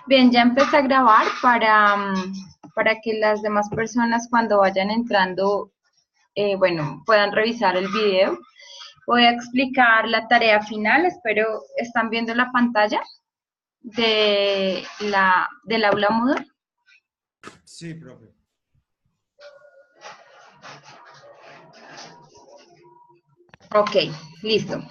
Bien, ya empecé a grabar para que las demás personas cuando vayan entrando, bueno, puedan revisar el video. Voy a explicar la tarea final, espero están viendo la pantalla del aula Moodle. Sí, profe. Ok, listo.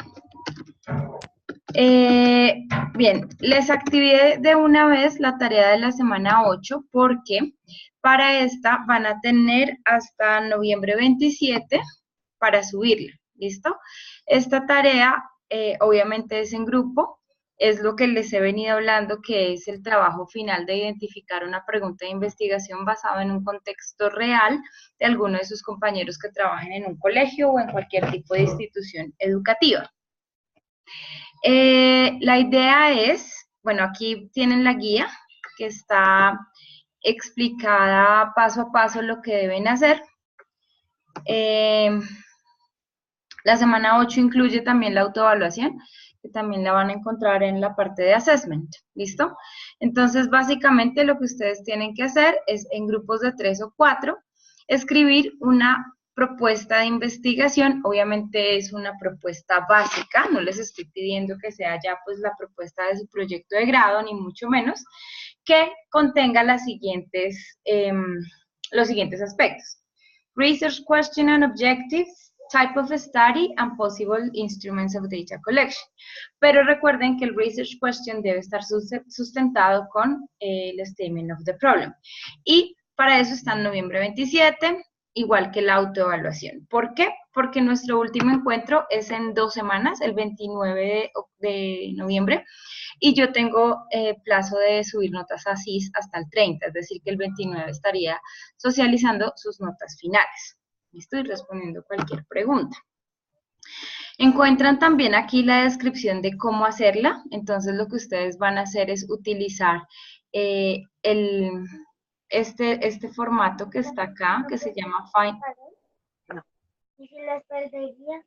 Bien, les activé de una vez la tarea de la semana 8 porque para esta van a tener hasta noviembre 27 para subirla, ¿listo? Esta tarea obviamente es en grupo, es lo que les he venido hablando, que es el trabajo final de identificar una pregunta de investigación basada en un contexto real de alguno de sus compañeros que trabajen en un colegio o en cualquier tipo de institución educativa. La idea es, bueno, aquí tienen la guía que está explicada paso a paso lo que deben hacer. La semana 8 incluye también la autoevaluación, que también la van a encontrar en la parte de assessment, ¿listo? Entonces, básicamente lo que ustedes tienen que hacer es en grupos de 3 o 4, escribir una propuesta de investigación. Obviamente es una propuesta básica, no les estoy pidiendo que sea ya pues la propuesta de su proyecto de grado, ni mucho menos, que contenga los siguientes aspectos. Research question and objectives, type of study, and possible instruments of data collection. Pero recuerden que el research question debe estar sustentado con el statement of the problem. Y para eso está en noviembre 27, igual que la autoevaluación. ¿Por qué? Porque nuestro último encuentro es en 2 semanas, el 29 de noviembre, y yo tengo plazo de subir notas así hasta el 30, es decir, que el 29 estaría socializando sus notas finales. Estoy respondiendo cualquier pregunta. Encuentran también aquí la descripción de cómo hacerla, entonces lo que ustedes van a hacer es utilizar este formato que está acá, que se llama Final. ¿Y si las perdería?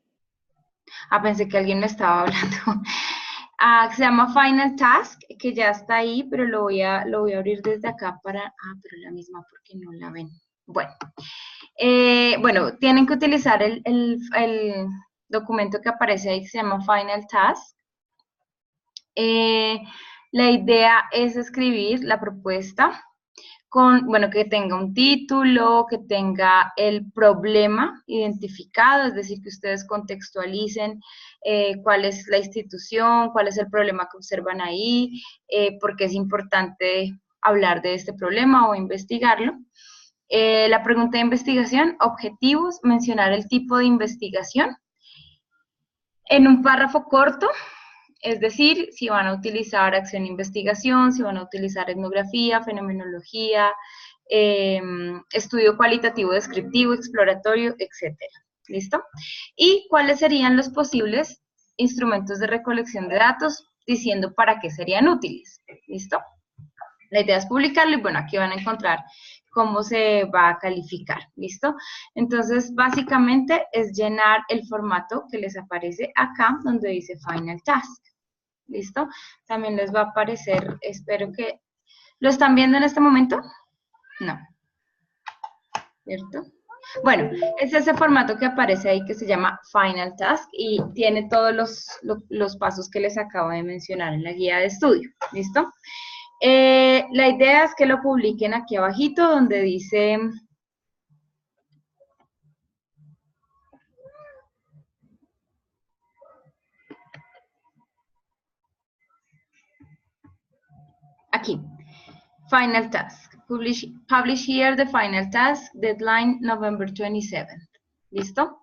Ah, pensé que alguien me estaba hablando. Se llama Final Task, que ya está ahí, pero lo voy a abrir desde acá para... pero la misma porque no la ven. Bueno, bueno, tienen que utilizar el documento que aparece ahí, que se llama Final Task. La idea es escribir la propuesta con, bueno, que tenga un título, que tenga el problema identificado, es decir, que ustedes contextualicen cuál es la institución, cuál es el problema que observan ahí, por qué es importante hablar de este problema o investigarlo. La pregunta de investigación, objetivos, mencionar el tipo de investigación. En un párrafo corto, es decir, si van a utilizar acción de investigación, si van a utilizar etnografía, fenomenología, estudio cualitativo, descriptivo, exploratorio, etc. ¿Listo? Y cuáles serían los posibles instrumentos de recolección de datos, diciendo para qué serían útiles. ¿Listo? La idea es publicarlo y bueno, aquí van a encontrar cómo se va a calificar, ¿listo? Entonces, básicamente es llenar el formato que les aparece acá, donde dice Final Task, ¿listo? También les va a aparecer, espero que... ¿Lo están viendo en este momento? No. ¿Cierto? Bueno, es ese formato que aparece ahí que se llama Final Task y tiene todos los pasos que les acabo de mencionar en la guía de estudio, ¿listo? La idea es que lo publiquen aquí abajito donde dice aquí, Final Task. Publish here the Final Task, deadline November 27th. ¿Listo?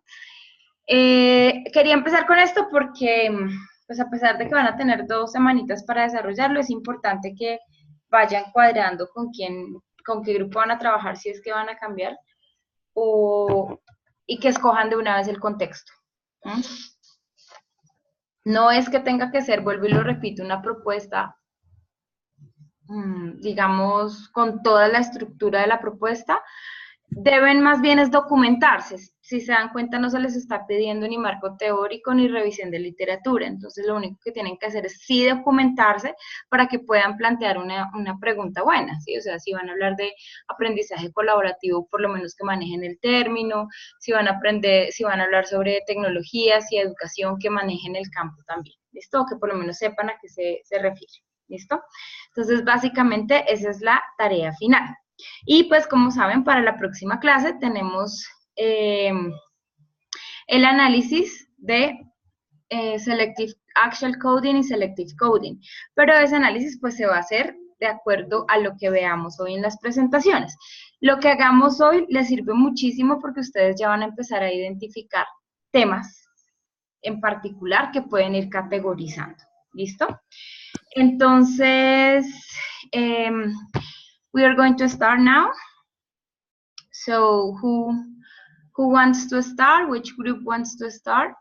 Quería empezar con esto porque, pues a pesar de que van a tener 2 semanitas para desarrollarlo, es importante que vayan cuadrando con qué grupo van a trabajar, si es que van a cambiar, y que escojan de una vez el contexto. No es que tenga que ser, vuelvo y lo repito, una propuesta, digamos, con toda la estructura de la propuesta. deben más bien es documentarse. Si se dan cuenta, no se les está pidiendo ni marco teórico ni revisión de literatura. Entonces, lo único que tienen que hacer es sí documentarse para que puedan plantear una pregunta buena, ¿sí? O sea, si van a hablar de aprendizaje colaborativo, por lo menos que manejen el término, si van a aprender, si van a hablar sobre tecnologías y educación, que manejen el campo también, ¿listo? Que por lo menos sepan a qué se refiere, ¿listo? Entonces, básicamente, esa es la tarea final. Y pues como saben, para la próxima clase tenemos el análisis de Selective Actual Coding y Selective Coding, pero ese análisis pues se va a hacer de acuerdo a lo que veamos hoy en las presentaciones. Lo que hagamos hoy les sirve muchísimo porque ustedes ya van a empezar a identificar temas en particular que pueden ir categorizando. ¿Listo? Entonces, we are going to start now. So who wants to start? Which group wants to start?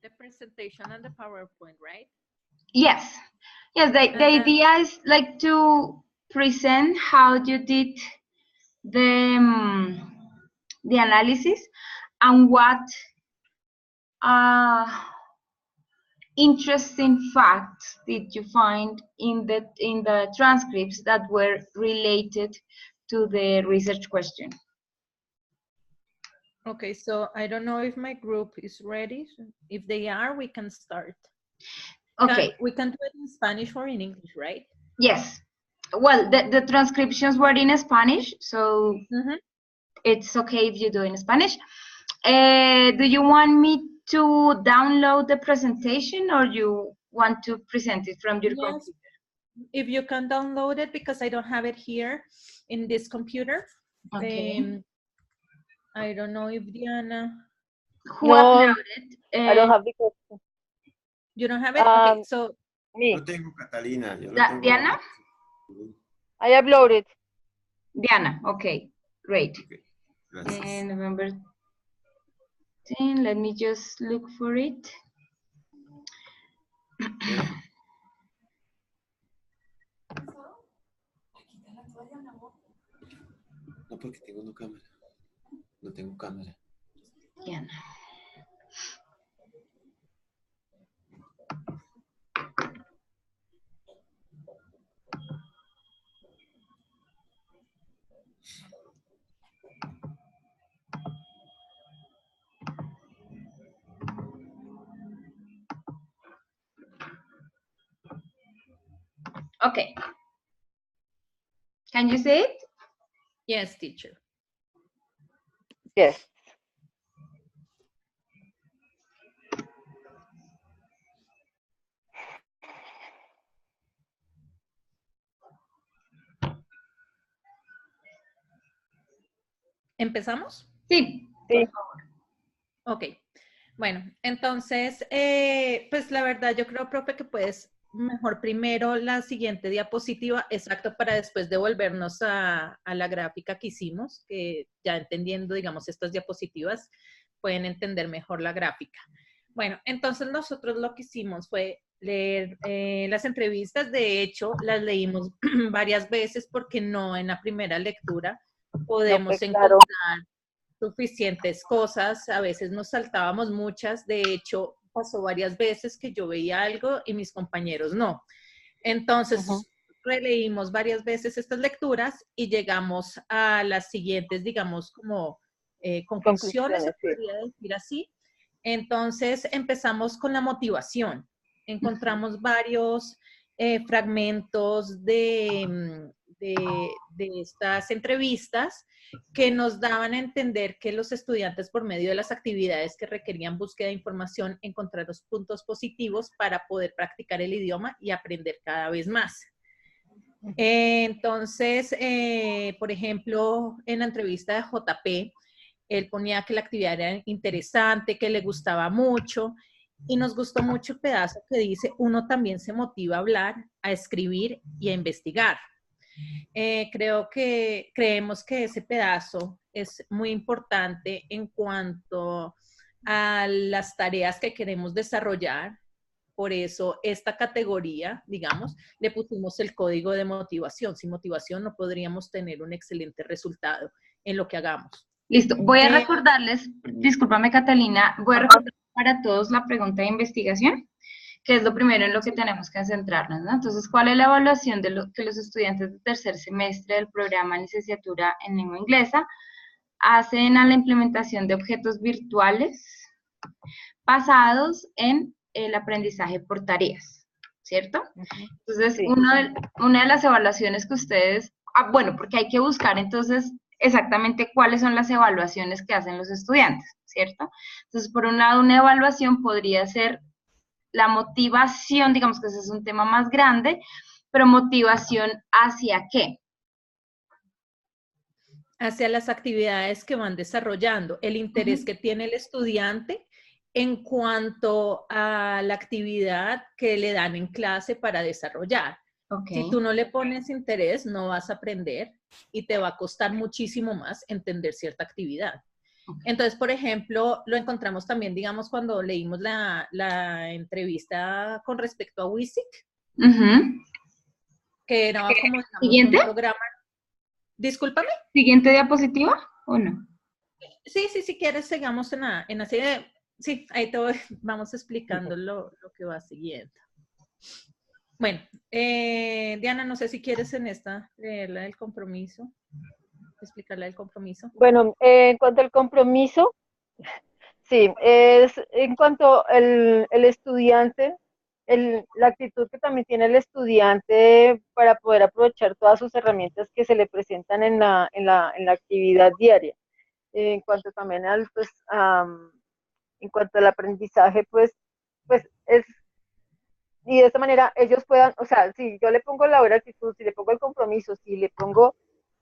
The presentation and the PowerPoint, right? Yes. Yes, the idea is like to present how you did the analysis and what interesting facts did you find in the transcripts that were related to the research question. Okay, so I don't know if my group is ready. If they are, we can start. Okay. We can do it in Spanish or in English, right? Yes. Well, the transcriptions were in Spanish, so it's okay if you do in Spanish. Do you want me to download the presentation or you want to present it from your computer? If you can download it, because I don't have it here in this computer. Okay. I don't know if Diana. Who uploaded? I don't have the question. You don't have it? Okay, so. Me. Yo tengo Catalina. Yo tengo. Diana? I uploaded. Diana, okay, great. Okay. And November 10, let me just look for it. No, porque tengo una cámara. No tengo cámara. Diana. Okay. Can you see it? Yes, teacher. Yes. ¿Empezamos? Sí. Sí. Ok. Bueno, entonces, pues la verdad yo creo, profe, que puedes mejor primero la siguiente diapositiva, exacto, para después devolvernos a la gráfica que hicimos, que ya entendiendo, digamos, estas diapositivas, pueden entender mejor la gráfica. Bueno, entonces nosotros lo que hicimos fue leer las entrevistas. De hecho, las leímos varias veces porque no en la primera lectura podemos encontrar suficientes cosas. A veces nos saltábamos muchas. De hecho, pasó varias veces que yo veía algo y mis compañeros no. Entonces, releímos varias veces estas lecturas y llegamos a las siguientes, digamos, como conclusiones, se podría decir así. Entonces, empezamos con la motivación. Encontramos varios fragmentos de estas entrevistas que nos daban a entender que los estudiantes, por medio de las actividades que requerían búsqueda de información, encontraron los puntos positivos para poder practicar el idioma y aprender cada vez más. Entonces, por ejemplo, en la entrevista de JP, él ponía que la actividad era interesante, que le gustaba mucho, y nos gustó mucho el pedazo que dice, uno también se motiva a hablar, a escribir y a investigar. Creemos que ese pedazo es muy importante en cuanto a las tareas que queremos desarrollar por eso esta categoría, digamos, le pusimos el código de motivación. Sin motivación no podríamos tener un excelente resultado en lo que hagamos. Listo, voy a Eh, recordarles, discúlpame Catalina, voy a recordar para todos la pregunta de investigación, que es lo primero en lo que tenemos que centrarnos, ¿no? Entonces, ¿cuál es la evaluación de lo que los estudiantes de tercer semestre del programa de licenciatura en lengua inglesa hacen a la implementación de objetos virtuales basados en el aprendizaje por tareas, ¿cierto? Entonces, Sí. una de las evaluaciones que ustedes, bueno, porque hay que buscar entonces exactamente cuáles son las evaluaciones que hacen los estudiantes, ¿cierto? Entonces, por un lado, una evaluación podría ser la motivación, digamos que ese es un tema más grande, pero motivación ¿hacia qué? Hacia las actividades que van desarrollando, el interés que tiene el estudiante en cuanto a la actividad que le dan en clase para desarrollar. Okay. Si tú no le pones interés, no vas a aprender y te va a costar muchísimo más entender cierta actividad. Entonces, por ejemplo, lo encontramos también, digamos, cuando leímos la entrevista con respecto a WISIC, que era como, digamos, ¿Siguiente? un programa. Discúlpame. ¿Siguiente diapositiva o no? Sí, si quieres, sigamos en la serie. Sí, ahí te vamos explicando lo que va siguiendo. Bueno, Diana, no sé si quieres en esta leerla del compromiso, explicarla del compromiso. Bueno, en cuanto al compromiso, sí, es en cuanto el estudiante, la actitud que también tiene el estudiante para poder aprovechar todas sus herramientas que se le presentan en la actividad diaria. En cuanto también al, pues, en cuanto al aprendizaje, pues es, y de esta manera ellos puedan, o sea, si yo le pongo la buena actitud, si le pongo el compromiso, si le pongo,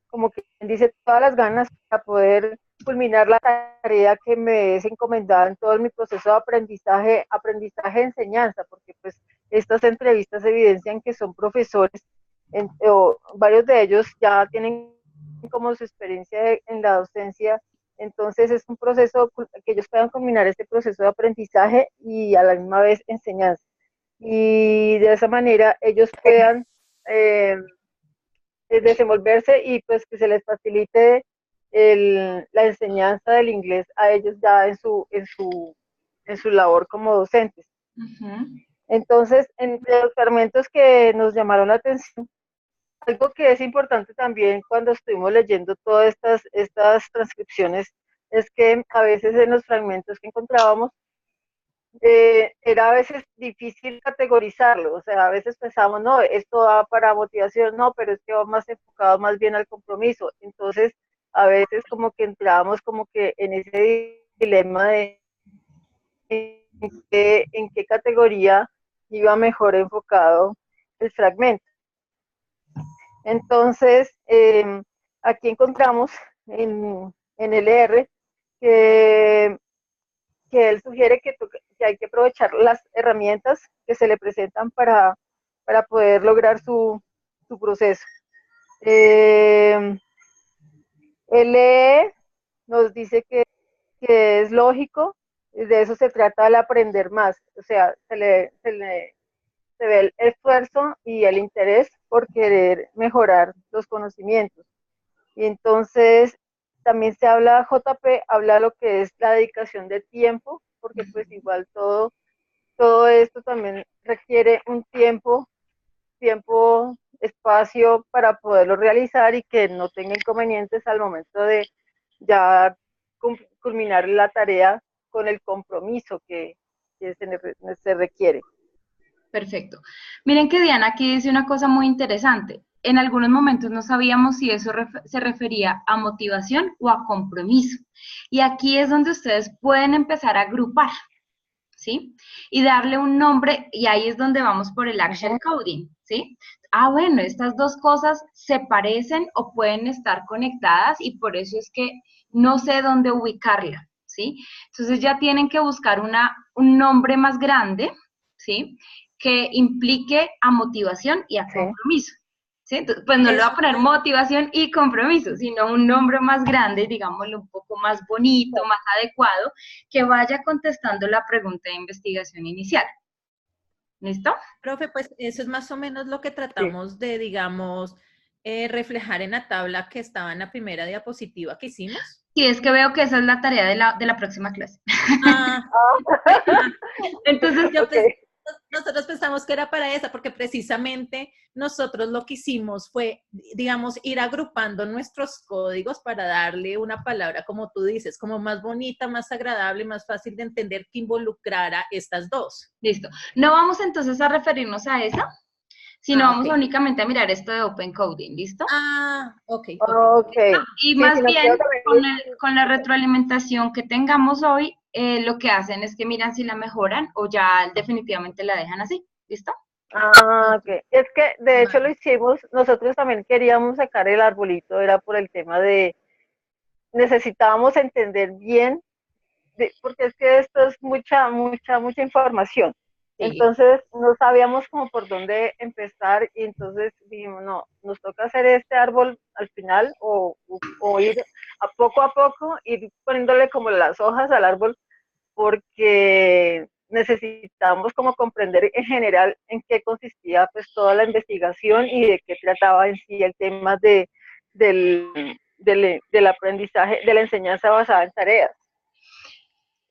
como que dice, todas las ganas para poder culminar la tarea que me es encomendada en todo mi proceso de aprendizaje-enseñanza, porque pues estas entrevistas evidencian que son profesores, o varios de ellos ya tienen como su experiencia en la docencia. Entonces es un proceso que ellos puedan combinar este proceso de aprendizaje y a la misma vez enseñanza. Y de esa manera ellos puedan desenvolverse y pues que se les facilite la enseñanza del inglés a ellos ya en su labor como docentes. Entonces, entre los fragmentos que nos llamaron la atención, algo que es importante también cuando estuvimos leyendo todas estas transcripciones es que a veces en los fragmentos que encontrábamos era a veces difícil categorizarlo, o sea, a veces pensamos, no, esto va para motivación, no, pero es que va más enfocado más bien al compromiso. Entonces, a veces como que entrábamos como que en ese dilema de en qué categoría iba mejor enfocado el fragmento. Entonces, aquí encontramos en el R que él sugiere que hay que aprovechar las herramientas que se le presentan para poder lograr su proceso. Él nos dice que es lógico, de eso se trata el aprender más, o sea, se ve el esfuerzo y el interés por querer mejorar los conocimientos. Y entonces también se habla, JP habla lo que es la dedicación de tiempo, porque pues igual todo esto también requiere un tiempo, espacio para poderlo realizar y que no tenga inconvenientes al momento de ya culminar la tarea con el compromiso que se requiere. Perfecto. Miren que Diana aquí dice una cosa muy interesante. En algunos momentos no sabíamos si eso se refería a motivación o a compromiso. Y aquí es donde ustedes pueden empezar a agrupar, ¿sí? Y darle un nombre, y ahí es donde vamos por el action coding, ¿sí? Ah, bueno, estas dos cosas se parecen o pueden estar conectadas y por eso es que no sé dónde ubicarla, ¿sí? Entonces ya tienen que buscar un nombre más grande, ¿sí? Que implique a motivación y a compromiso. ¿Sí? Entonces, pues no le voy a poner motivación y compromiso, sino un nombre más grande, digámoslo un poco más bonito, más adecuado, que vaya contestando la pregunta de investigación inicial. ¿Listo? Profe, pues eso es más o menos lo que tratamos de, digamos, reflejar en la tabla que estaba en la primera diapositiva que hicimos. Sí, es que veo que esa es la tarea de la próxima clase. Ah, Entonces, yo Ok. nosotros pensamos que era para esa, porque precisamente nosotros lo que hicimos fue, digamos, ir agrupando nuestros códigos para darle una palabra, como tú dices, como más bonita, más agradable, más fácil de entender, que involucrara estas dos. listo. No vamos entonces a referirnos a esa, sino Ah, vamos ok. únicamente a mirar esto de Open Coding, ¿listo? Ah, ok, ok. Ok. Y Sí, más si nos bien, quedó también. con la retroalimentación que tengamos hoy, lo que hacen es que miran si la mejoran o ya definitivamente la dejan así, ¿listo? Ah, Ok, ok. Es que de hecho lo vale. hicimos, nosotros también queríamos sacar el arbolito, era por el tema de, necesitábamos entender bien, porque es que esto es mucha información. Sí. Entonces no sabíamos cómo por dónde empezar y entonces dijimos, no, nos toca hacer este árbol al final o ir a poco, ir poniéndole como las hojas al árbol porque necesitamos como comprender en general en qué consistía pues toda la investigación y de qué trataba en sí el tema del aprendizaje, de la enseñanza basada en tareas.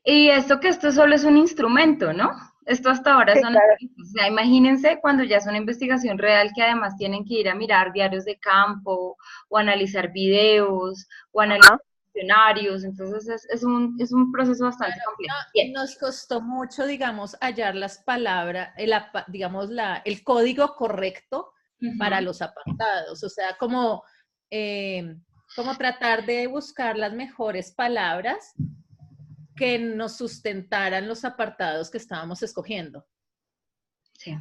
Y esto solo es un instrumento, ¿no? Esto hasta ahora Sí, son, claro. o sea, imagínense cuando ya es una investigación real que además tienen que ir a mirar diarios de campo o analizar videos o analizar Ajá. cuestionarios, entonces es un proceso bastante complejo. Bien. Nos costó mucho, digamos, hallar las palabras, digamos, el código correcto para Ujú. los apartados. O sea, como tratar de buscar las mejores palabras que nos sustentaran los apartados que estábamos escogiendo. Sí,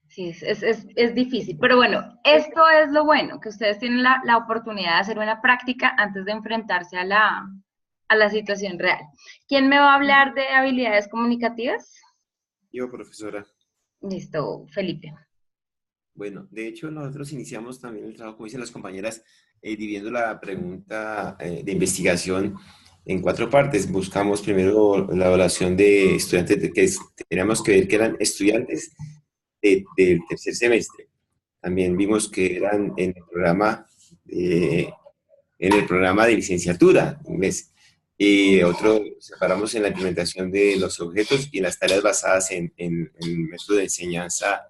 sí, es difícil, pero bueno, esto es lo bueno, que ustedes tienen la oportunidad de hacer una práctica antes de enfrentarse a la situación real. ¿Quién me va a hablar de habilidades comunicativas? Yo, profesora. Listo, Felipe. Bueno, de hecho, nosotros iniciamos también el trabajo, como dicen las compañeras, dividiendo la pregunta de investigación en 4 partes. Buscamos primero la evaluación de estudiantes, teníamos que ver que eran estudiantes del tercer semestre. También vimos que eran en el programa de licenciatura, inglés. Y otro, separamos en la implementación de los objetos y las tareas basadas en el método de enseñanza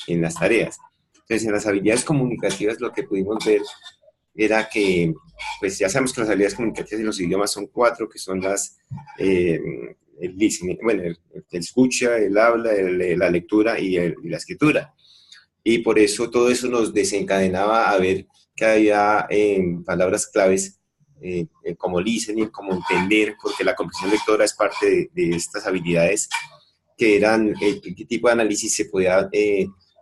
en las tareas. Entonces, en las habilidades comunicativas lo que pudimos ver era que, pues ya sabemos que las habilidades comunicativas en los idiomas son 4, que son el listening, bueno, el escucha, el habla, la lectura y la escritura. Y por eso todo eso nos desencadenaba a ver que había palabras claves como listening, como entender, porque la comprensión lectora es parte de estas habilidades, que eran qué tipo de análisis se podía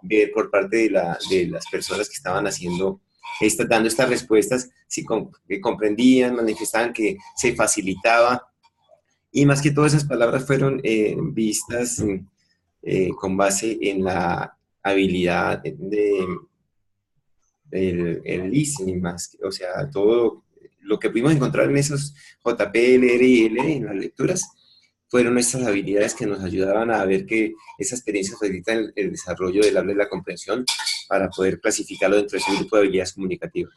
ver por parte de las personas que estaban haciendo, dando estas respuestas, si que comprendían, manifestaban que se facilitaba, y más que todas esas palabras fueron vistas con base en la habilidad el listening más, o sea, todo lo que pudimos encontrar en esos JP, LR y L en las lecturas fueron estas habilidades que nos ayudaban a ver que esa experiencia facilita el desarrollo del habla y la comprensión para poder clasificarlo dentro de ese grupo de habilidades comunicativas.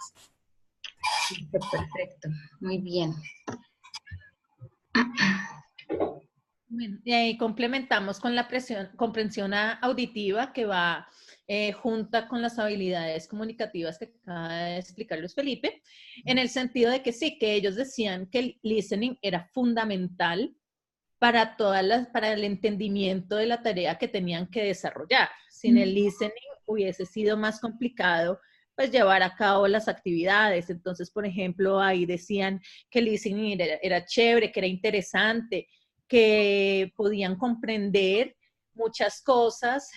Perfecto, muy bien. Bueno, y ahí complementamos con la comprensión auditiva que va junta con las habilidades comunicativas que acaba de explicarles Felipe, en el sentido de que sí, que ellos decían que el listening era fundamental para para el entendimiento de la tarea que tenían que desarrollar. Sin el listening hubiese sido más complicado pues llevar a cabo las actividades. Entonces, por ejemplo, ahí decían que el listening era chévere, que era interesante, que podían comprender muchas cosas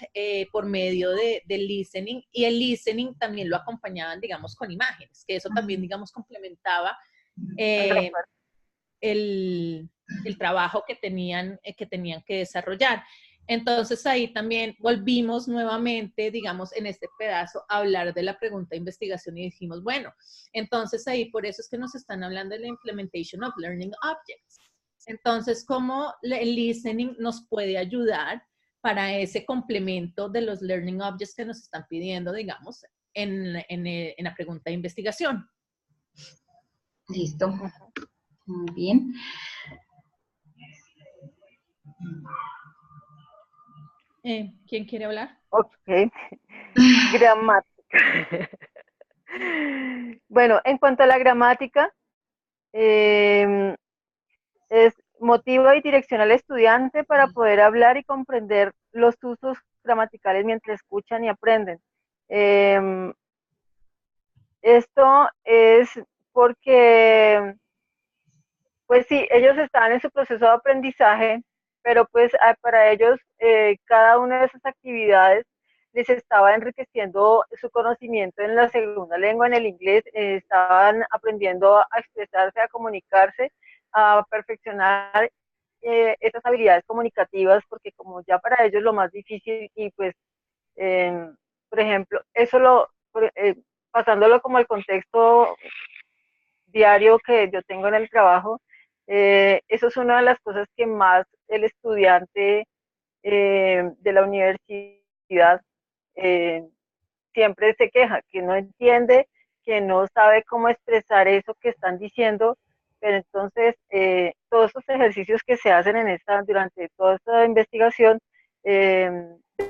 por medio del listening, y el listening también lo acompañaban, digamos, con imágenes, que eso también, digamos, complementaba eh, el trabajo que tenían que desarrollar. Entonces ahí también volvimos nuevamente, digamos, en este pedazo a hablar de la pregunta de investigación y dijimos, bueno, entonces ahí por eso es que nos están hablando de la implementation of learning objects. Entonces, ¿cómo el listening nos puede ayudar para ese complemento de los learning objects que nos están pidiendo, digamos, en la pregunta de investigación. Listo. Muy bien. ¿Quién quiere hablar? Ok. Gramática. Bueno, en cuanto a la gramática, es motiva y direcciona al estudiante para poder hablar y comprender los usos gramaticales mientras escuchan y aprenden. Esto es porque, pues sí, ellos están en su proceso de aprendizaje, pero pues para ellos cada una de esas actividades les estaba enriqueciendo su conocimiento en la segunda lengua, en el inglés, estaban aprendiendo a expresarse, a comunicarse, a perfeccionar esas habilidades comunicativas, porque como ya para ellos lo más difícil y pues, por ejemplo, pasándolo como al contexto diario que yo tengo en el trabajo, eso es una de las cosas que más el estudiante de la universidad siempre se queja, que no entiende, que no sabe cómo expresar eso que están diciendo, pero entonces todos esos ejercicios que se hacen durante toda esta investigación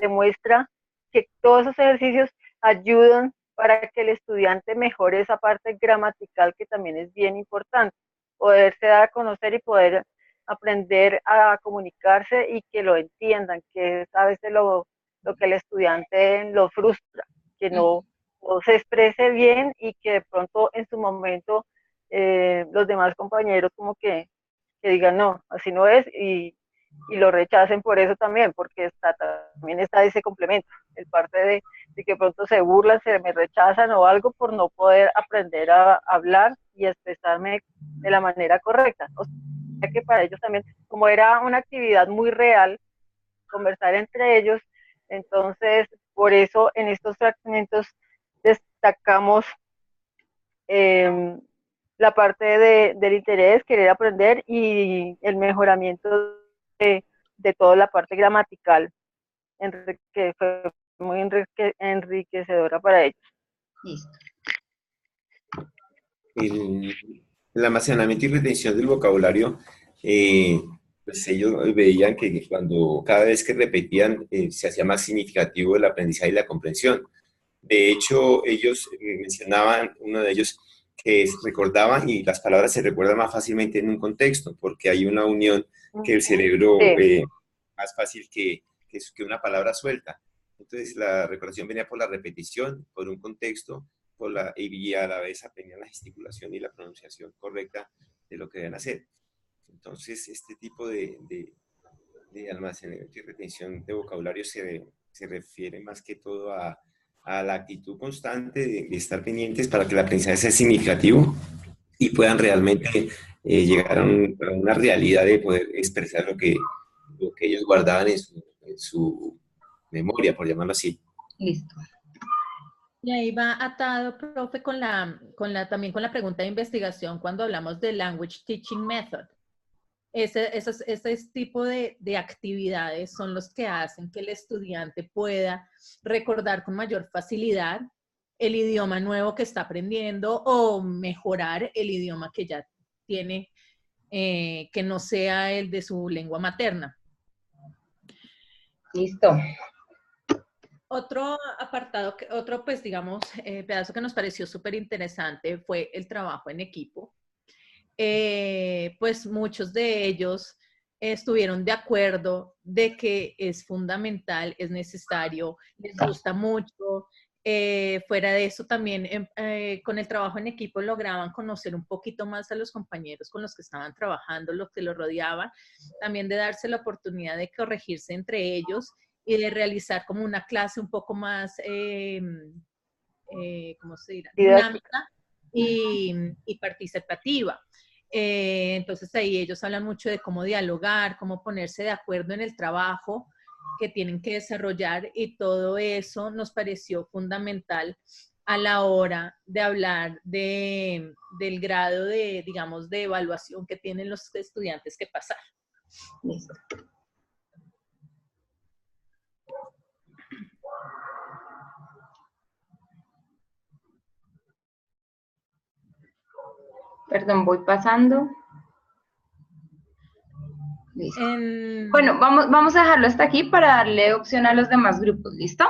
demuestra que todos esos ejercicios ayudan para que el estudiante mejore esa parte gramatical que también es bien importante, poderse dar a conocer y poder aprender a comunicarse y que lo entiendan, que es a veces lo que el estudiante lo frustra, que no se exprese bien y que de pronto en su momento los demás compañeros como que digan no, así no es y lo rechacen por eso también, porque también está ese complemento, el parte de que pronto se burlan, se me rechazan o algo por no poder aprender a hablar y a expresarme de la manera correcta. O sea que para ellos también, como era una actividad muy real, conversar entre ellos, entonces por eso en estos fragmentos destacamos la parte del interés, querer aprender y el mejoramiento de toda la parte gramatical, que fue muy enriquecedora para ellos. Listo. El almacenamiento y retención del vocabulario, pues ellos veían que cuando cada vez que repetían se hacía más significativo el aprendizaje y la comprensión. De hecho, ellos mencionaban, uno de ellos, que recordaban y las palabras se recuerdan más fácilmente en un contexto, porque hay una unión que el cerebro más fácil que una palabra suelta. Entonces, la recordación venía por la repetición, por un contexto, y a la vez aprendían la gesticulación y la pronunciación correcta de lo que deben hacer. Entonces, este tipo de almacenamiento y retención de vocabulario se refiere más que todo a la actitud constante de estar pendientes para que el aprendizaje sea significativo y puedan realmente llegar a una realidad de poder expresar lo que ellos guardaban en su memoria, por llamarlo así. Listo. Y ahí va atado, profe, también con la pregunta de investigación cuando hablamos de Language Teaching Method. Ese tipo de actividades son los que hacen que el estudiante pueda recordar con mayor facilidad el idioma nuevo que está aprendiendo o mejorar el idioma que ya tiene, que no sea el de su lengua materna. Listo. Otro apartado, pues digamos, pedazo que nos pareció súper interesante fue el trabajo en equipo. Pues muchos de ellos estuvieron de acuerdo de que es fundamental, es necesario, les gusta mucho. Fuera de eso también con el trabajo en equipo lograban conocer un poquito más a los compañeros con los que estaban trabajando, los que los rodeaban, también de darse la oportunidad de corregirse entre ellos y de realizar como una clase un poco más, ¿cómo se dirá? Dinámica y participativa. Entonces ahí ellos hablan mucho de cómo dialogar, cómo ponerse de acuerdo en el trabajo que tienen que desarrollar y todo eso nos pareció fundamental a la hora de hablar del grado de, digamos, de evaluación que tienen los estudiantes que pasar. Listo. Perdón, voy pasando. Listo. Bueno, vamos a dejarlo hasta aquí para darle opción a los demás grupos, ¿listo?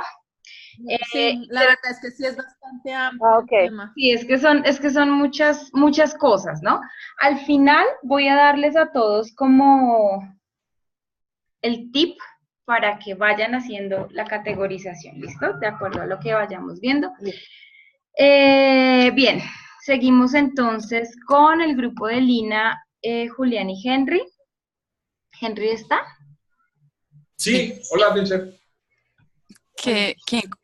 Sí, la verdad es que sí es bastante amplio Ah, ok. el tema. Sí, es que son muchas cosas, ¿no? Al final voy a darles a todos como el tip para que vayan haciendo la categorización, ¿listo? De acuerdo a lo que vayamos viendo. Bien, seguimos entonces con el grupo de Lina, Julián y Henry. ¿Henry está? Sí, hola, Vincent.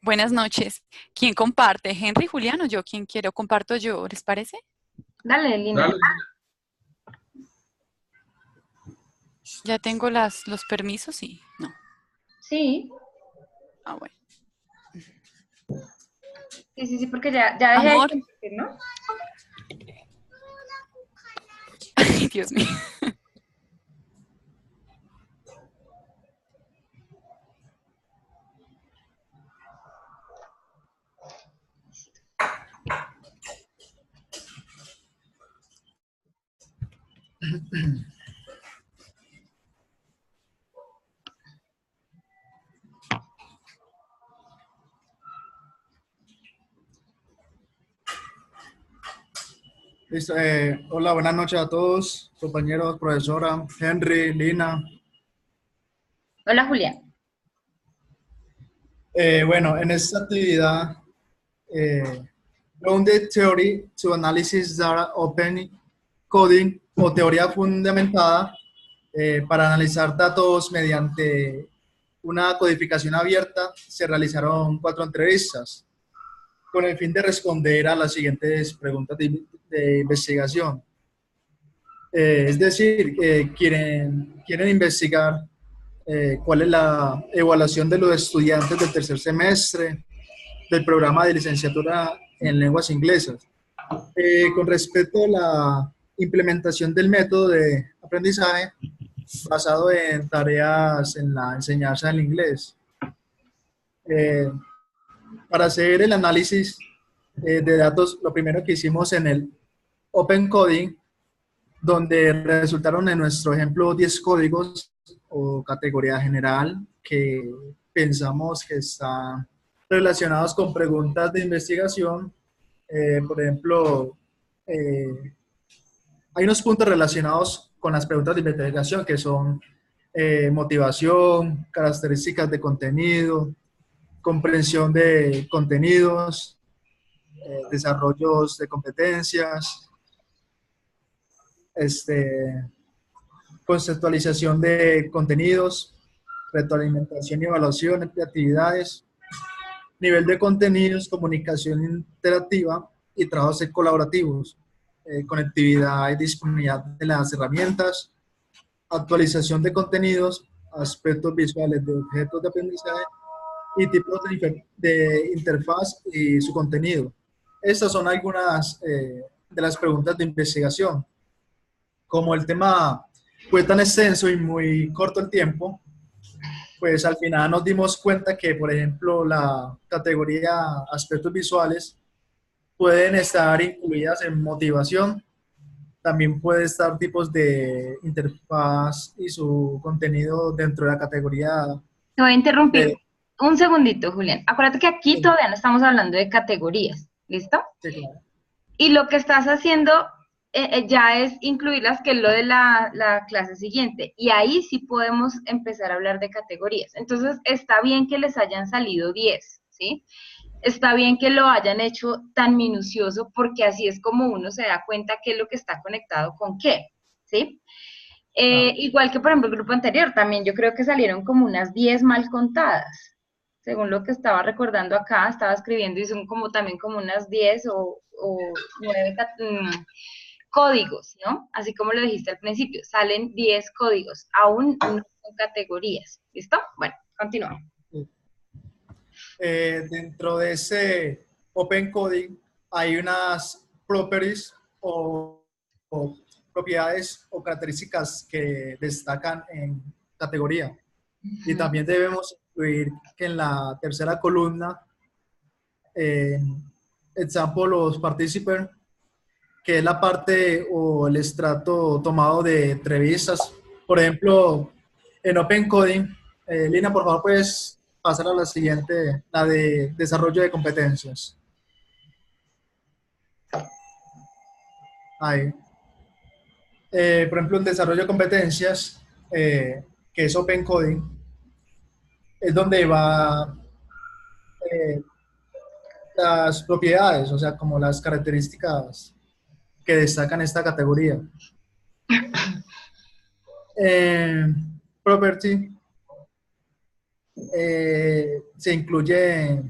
Buenas noches. ¿Quién comparte? ¿Henry, Julián o yo? ¿Quién quiero? Comparto yo, ¿les parece? Dale, Lina. Dale. Ya tengo los permisos y no. Sí. Ah, bueno. Sí, porque ya dejé Amor. de compartir, ¿no? Ay, Dios mío. Listo, hola, buenas noches a todos, compañeros, profesora, Henry, Lina. Hola, Julián. Bueno, en esta actividad, Grounded Theory to Analysis Data Open Coding o teoría fundamentada para analizar datos mediante una codificación abierta, se realizaron 4 entrevistas con el fin de responder a las siguientes preguntas de investigación. Es decir, quieren investigar cuál es la evaluación de los estudiantes del tercer semestre del programa de licenciatura en lenguas inglesas. Con respecto a la implementación del método de aprendizaje basado en tareas en la enseñanza del inglés. Para hacer el análisis de datos, lo primero que hicimos en el Open Coding, donde resultaron en nuestro ejemplo 10 códigos o categoría general que pensamos que están relacionados con preguntas de investigación. Por ejemplo, hay unos puntos relacionados con las preguntas de investigación que son motivación, características de contenido, comprensión de contenidos, desarrollos de competencias, conceptualización de contenidos, retroalimentación y evaluación de actividades, nivel de contenidos, comunicación interactiva y trabajos colaborativos, conectividad y disponibilidad de las herramientas, actualización de contenidos, aspectos visuales de objetos de aprendizaje y tipos de interfaz y su contenido. Estas son algunas de las preguntas de investigación. Como el tema fue tan extenso y muy corto el tiempo, pues al final nos dimos cuenta que, por ejemplo, la categoría aspectos visuales pueden estar incluidas en motivación, también puede estar tipos de interfaz y su contenido dentro de la categoría. Te voy a interrumpir un segundito, Julián. Acuérdate que aquí todavía no estamos hablando de categorías, ¿listo? Sí, claro. Y lo que estás haciendo ya es incluirlas, que es lo de la clase siguiente. Y ahí sí podemos empezar a hablar de categorías. Entonces, está bien que les hayan salido 10, ¿sí? Está bien que lo hayan hecho tan minucioso, porque así es como uno se da cuenta qué es lo que está conectado con qué, ¿sí? Igual que, por ejemplo, el grupo anterior, también yo creo que salieron como unas 10 mal contadas. Según lo que estaba recordando acá, estaba escribiendo y son como también como unas 10 o 9 códigos, ¿no? Así como lo dijiste al principio, salen 10 códigos, aún no son categorías. ¿Listo? Bueno, continúa. Dentro de ese Open Coding hay unas properties o propiedades o características que destacan en categoría. Y también debemos incluir que en la tercera columna, example, los participants, que es la parte o el estrato tomado de entrevistas. Por ejemplo, en Open Coding, Lina, por favor, puedes pasar a la siguiente, la de desarrollo de competencias. Ahí. Por ejemplo, el desarrollo de competencias, que es Open Coding, es donde va las propiedades, o sea, como las características que destacan esta categoría. Property se incluye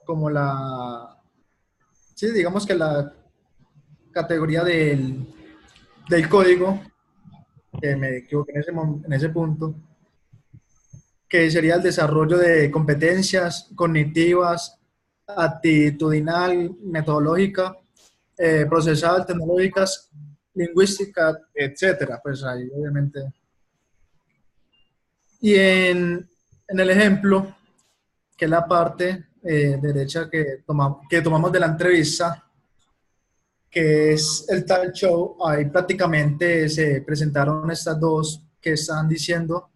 como sí, digamos que la categoría del código, que me equivoqué en ese punto, que sería el desarrollo de competencias cognitivas, actitudinal, metodológica, procesal, tecnológicas, lingüísticas, etcétera. Pues ahí obviamente. Y en el ejemplo, que es la parte derecha que tomamos de la entrevista, que es el talk show, ahí prácticamente se presentaron estas dos que están diciendo,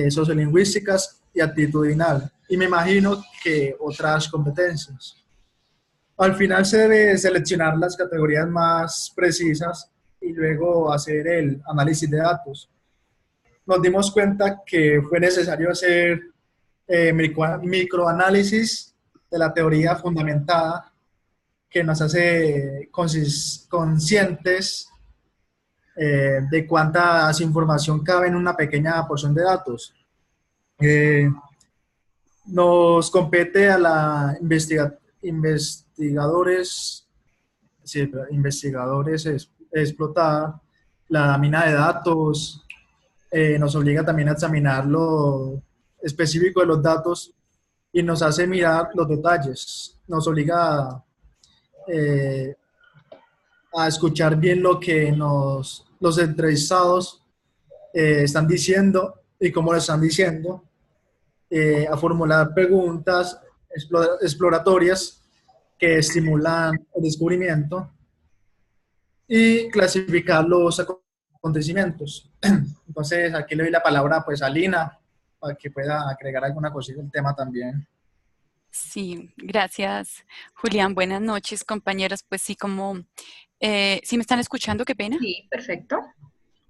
sociolingüísticas y actitudinal, y me imagino que otras competencias. Al final se debe seleccionar las categorías más precisas y luego hacer el análisis de datos. Nos dimos cuenta que fue necesario hacer microanálisis de la teoría fundamentada, que nos hace conscientes de cuánta información cabe en una pequeña porción de datos. Nos compete a la investigadores explotar la mina de datos. Nos obliga también a examinar lo específico de los datos y nos hace mirar los detalles. Nos obliga a escuchar bien lo que los entrevistados están diciendo y cómo lo están diciendo, a formular preguntas exploratorias que estimulan el descubrimiento y clasificar los acontecimientos. Entonces, aquí le doy la palabra pues a Lina para que pueda agregar alguna cosita al tema también. Sí, gracias, Julián. Buenas noches, compañeros. Pues sí, ¿sí me están escuchando? Qué pena. Sí, perfecto.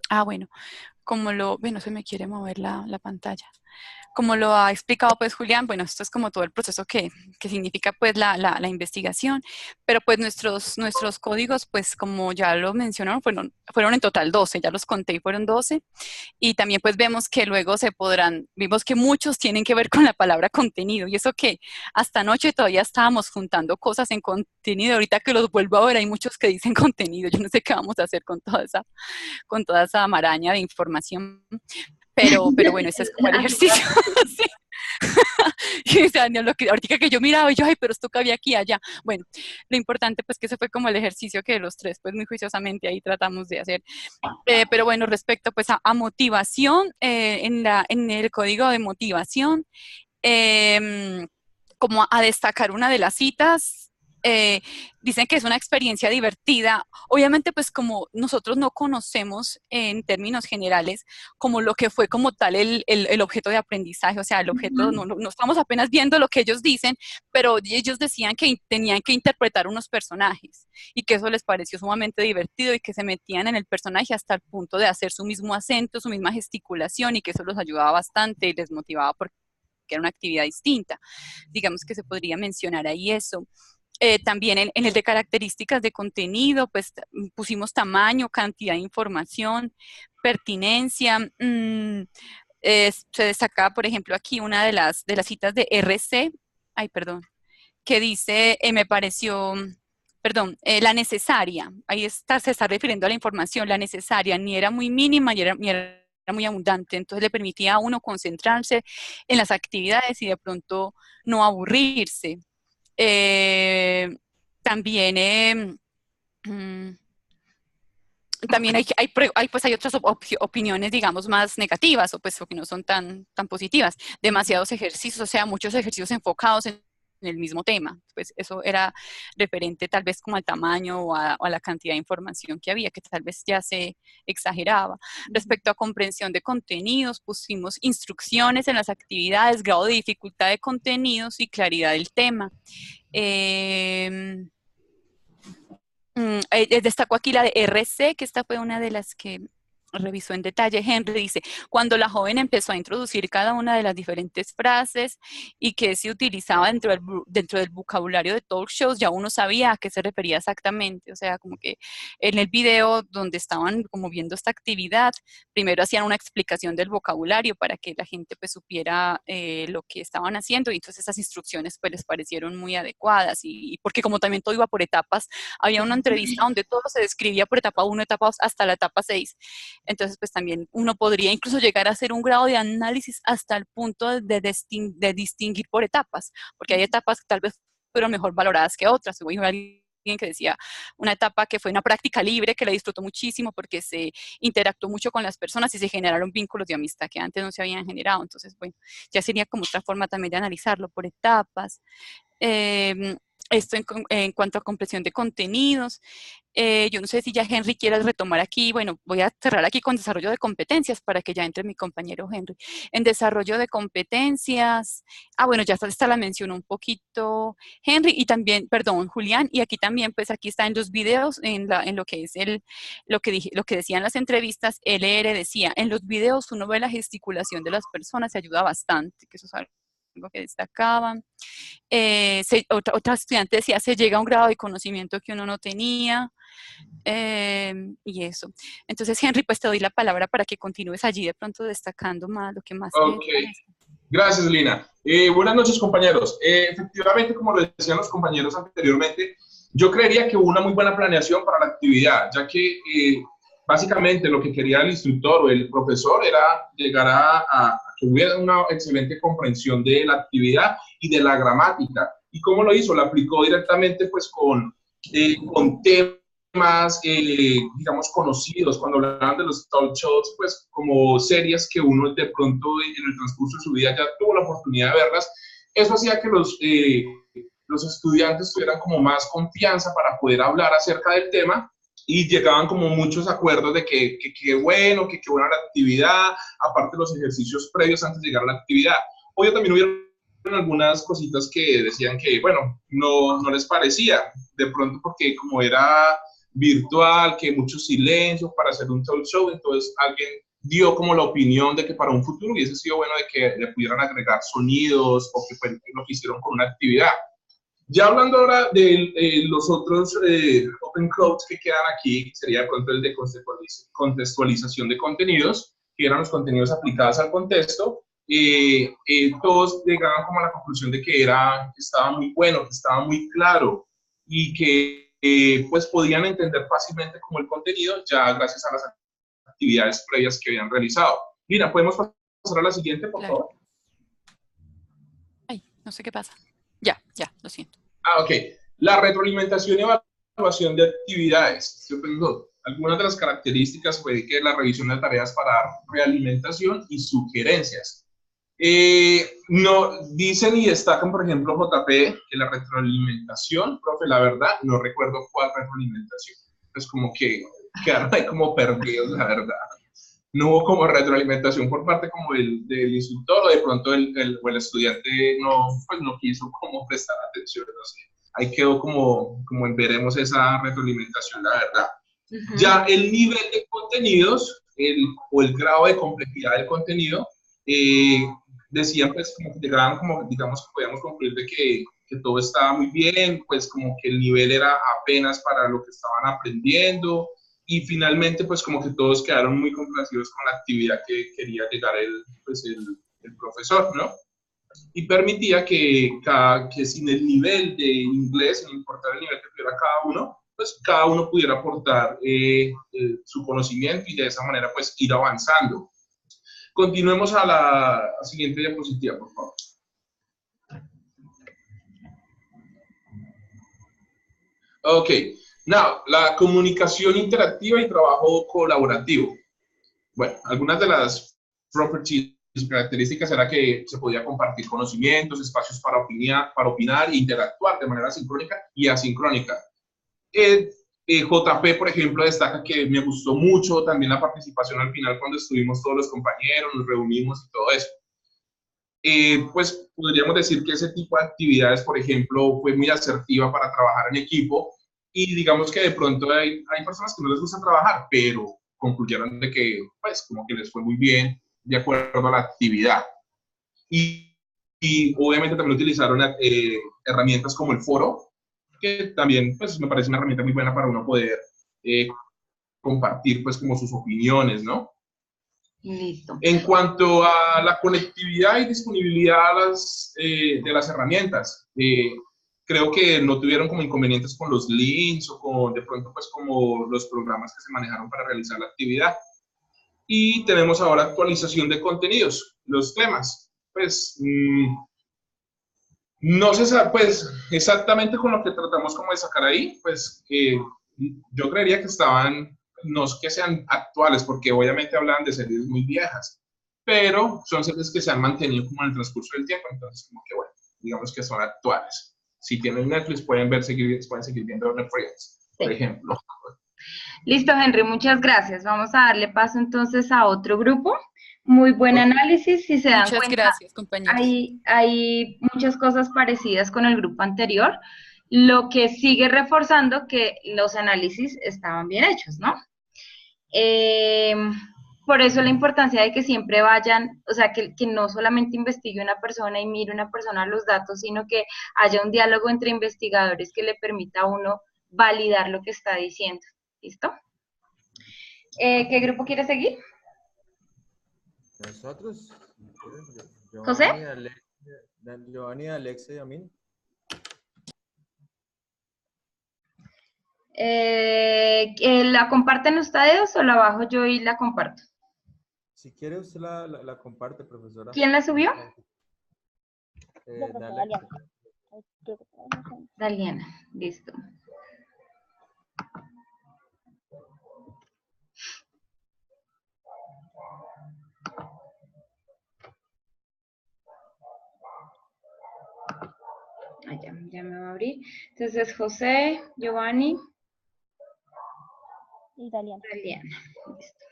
Ah, bueno, bueno, se me quiere mover la pantalla. Como lo ha explicado pues Julián, bueno, esto es como todo el proceso que significa pues la investigación, pero pues nuestros códigos, pues como ya lo mencionaron, fueron en total 12, ya los conté y fueron 12, y también pues vemos que luego vimos que muchos tienen que ver con la palabra contenido, y eso que hasta anoche todavía estábamos juntando cosas en contenido, ahorita que los vuelvo a ver hay muchos que dicen contenido, yo no sé qué vamos a hacer con toda esa maraña de información. Pero bueno, ese es como el ejercicio. Sí. Y, o sea, ahorita que yo miraba, y yo, ay, pero esto cabía aquí y allá. Bueno, lo importante pues que ese fue como el ejercicio que los tres pues muy juiciosamente ahí tratamos de hacer. Pero bueno, respecto pues a motivación, en el código de motivación, como a destacar una de las citas, dicen que es una experiencia divertida. Obviamente, pues como nosotros no conocemos en términos generales como lo que fue como tal el objeto de aprendizaje, o sea, el objeto, no estamos apenas viendo lo que ellos dicen, pero ellos decían que tenían que interpretar unos personajes y que eso les pareció sumamente divertido y que se metían en el personaje hasta el punto de hacer su mismo acento, su misma gesticulación y que eso los ayudaba bastante y les motivaba porque era una actividad distinta. Digamos que se podría mencionar ahí eso. También en el de características de contenido, pues pusimos tamaño, cantidad de información, pertinencia. Se destacaba, por ejemplo, aquí una de las citas de RC, que dice, me pareció, la necesaria. Ahí se está refiriendo a la información, la necesaria, ni era muy mínima, ni era muy abundante, entonces le permitía a uno concentrarse en las actividades y de pronto no aburrirse. También hay otras opiniones, digamos, más negativas o pues o que no son tan positivas. Demasiados ejercicios, o sea, muchos ejercicios enfocados en el mismo tema. Pues eso era referente tal vez como al tamaño o a la cantidad de información que había, que tal vez ya se exageraba. Respecto a comprensión de contenidos, pusimos instrucciones en las actividades, grado de dificultad de contenidos y claridad del tema. Destacó aquí la de RC, que esta fue una de las que revisó en detalle. Henry dice, cuando la joven empezó a introducir cada una de las diferentes frases y que se utilizaba dentro del vocabulario de talk shows, ya uno sabía a qué se refería exactamente. O sea, como que en el video donde estaban como viendo esta actividad, primero hacían una explicación del vocabulario para que la gente pues supiera lo que estaban haciendo, y entonces esas instrucciones pues les parecieron muy adecuadas, y porque como también todo iba por etapas, había una entrevista donde todo se describía por etapa 1, etapa 2, hasta la etapa 6. Entonces, pues también uno podría incluso llegar a hacer un grado de análisis hasta el punto de distinguir por etapas, porque hay etapas que tal vez fueron mejor valoradas que otras. Hubo alguien que decía una etapa que fue una práctica libre, que la disfrutó muchísimo porque se interactuó mucho con las personas y se generaron vínculos de amistad que antes no se habían generado. Entonces, bueno, ya sería como otra forma también de analizarlo por etapas. Esto en cuanto a comprensión de contenidos. Yo no sé si ya Henry quieras retomar aquí. Bueno, voy a cerrar aquí con desarrollo de competencias para que ya entre mi compañero Henry. En desarrollo de competencias, bueno, ya esta la mencionó un poquito Henry, y también, perdón, Julián, y aquí también, pues aquí está en los videos, en lo que es lo que decían las entrevistas, LR decía, en los videos uno ve la gesticulación de las personas, y ayuda bastante, que eso es algo que destacaban. Otra estudiante decía, se llega a un grado de conocimiento que uno no tenía, y eso. Entonces, Henry, pues te doy la palabra para que continúes allí de pronto destacando más lo que más te parece. Gracias, Lina. Buenas noches, compañeros. Efectivamente, como lo decían los compañeros anteriormente, yo creería que hubo una muy buena planeación para la actividad, ya que básicamente lo que quería el instructor o el profesor era llegar a que hubiera una excelente comprensión de la actividad y de la gramática. ¿Y cómo lo hizo? Lo aplicó directamente pues con temas, digamos, conocidos. Cuando hablaban de los talk shows, pues como series que uno de pronto en el transcurso de su vida ya tuvo la oportunidad de verlas. Eso hacía que los estudiantes tuvieran como más confianza para poder hablar acerca del tema, y llegaban como muchos acuerdos de que qué bueno, que qué buena la actividad, aparte de los ejercicios previos antes de llegar a la actividad. Hoy también hubieron algunas cositas que decían que, bueno, no les parecía, de pronto porque como era virtual, que mucho silencio para hacer un talk show, entonces alguien dio como la opinión de que para un futuro hubiese sido bueno de que le pudieran agregar sonidos, o que lo que hicieron con una actividad. Ya hablando ahora de los otros open codes que quedan aquí, sería de pronto el de contextualización de contenidos, que eran los contenidos aplicados al contexto. Todos llegaban como a la conclusión de que estaba muy bueno, que estaba muy claro, y que pues podían entender fácilmente como el contenido ya gracias a las actividades previas que habían realizado. Mira, ¿podemos pasar a la siguiente, por favor? Ay, no sé qué pasa. Ya, lo siento. Ok. La retroalimentación y evaluación de actividades. Algunas de las características fue que la revisión de tareas para dar realimentación y sugerencias. No, dicen y destacan, por ejemplo, JP, que la retroalimentación, profe, la verdad, no recuerdo cuál retroalimentación. Es como que quedaron ahí como perdidos, la verdad. No hubo como retroalimentación por parte como del instructor, o de pronto el estudiante no quiso como prestar atención, no sé. Ahí quedó como veremos esa retroalimentación, la verdad. Ya el nivel de contenidos, o el grado de complejidad del contenido, decían pues como que llegaban como, digamos, que podíamos concluir de que todo estaba muy bien, pues como que el nivel era apenas para lo que estaban aprendiendo, y finalmente pues como que todos quedaron muy complacidos con la actividad que quería llegar el profesor, ¿no? Y permitía que sin el nivel de inglés, sin importar el nivel que tuviera cada uno, pues cada uno pudiera aportar su conocimiento, y de esa manera pues ir avanzando. Continuemos a la siguiente diapositiva, por favor. Ok. Now, la comunicación interactiva y trabajo colaborativo. Bueno, algunas de las properties mis características era que se podía compartir conocimientos, espacios para opinar e interactuar de manera sincrónica y asincrónica. JP, por ejemplo, destaca que me gustó mucho también la participación al final cuando estuvimos todos los compañeros, nos reunimos y todo eso. Pues podríamos decir que ese tipo de actividades, por ejemplo, fue muy asertiva para trabajar en equipo y digamos que de pronto hay personas que no les gusta trabajar, pero concluyeron de que pues como que les fue muy bien de acuerdo a la actividad. Y obviamente también utilizaron herramientas como el foro, que también pues me parece una herramienta muy buena para uno poder compartir pues como sus opiniones, ¿no? Listo. En cuanto a la conectividad y disponibilidad de las herramientas, creo que no tuvieron como inconvenientes con los links o con de pronto pues como los programas que se manejaron para realizar la actividad. Y tenemos ahora actualización de contenidos, los temas. Pues no se sabe pues exactamente con lo que tratamos como de sacar ahí, pues yo creería que estaban, no es que sean actuales, porque obviamente hablan de series muy viejas, pero son series que se han mantenido como en el transcurso del tiempo, entonces como que bueno, digamos que son actuales. Si tienen Netflix pueden seguir viendo Netflix, por ejemplo. Listo, Henry, muchas gracias. Vamos a darle paso entonces a otro grupo. Muy buen análisis, si se dan Muchas cuenta, gracias, compañeros. hay muchas cosas parecidas con el grupo anterior, lo que sigue reforzando que los análisis estaban bien hechos, ¿no? Por eso la importancia de que siempre vayan, o sea, que no solamente investigue una persona y mire una persona los datos, sino que haya un diálogo entre investigadores que le permita a uno validar lo que está diciendo. ¿Listo? ¿Qué grupo quiere seguir? Nosotros. ¿José? Giovanni, Alexia y Amin. ¿La comparten ustedes o la bajo yo y la comparto? Si quiere usted la comparte, profesora. ¿Quién la subió? Daliana, listo. Ya me va a abrir. Entonces, José, Giovanni y Daliana. Listo.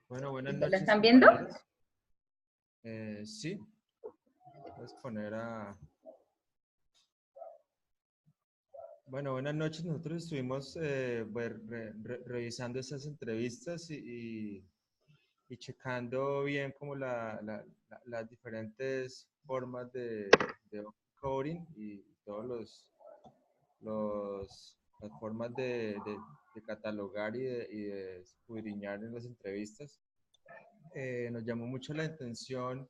Bueno, buenas noches. ¿La están viendo? Sí. Puedes poner a... Bueno, buenas noches. Nosotros estuvimos revisando esas entrevistas y checando bien como las diferentes formas de coding y todos las formas de catalogar y de escudriñar en las entrevistas. Nos llamó mucho la atención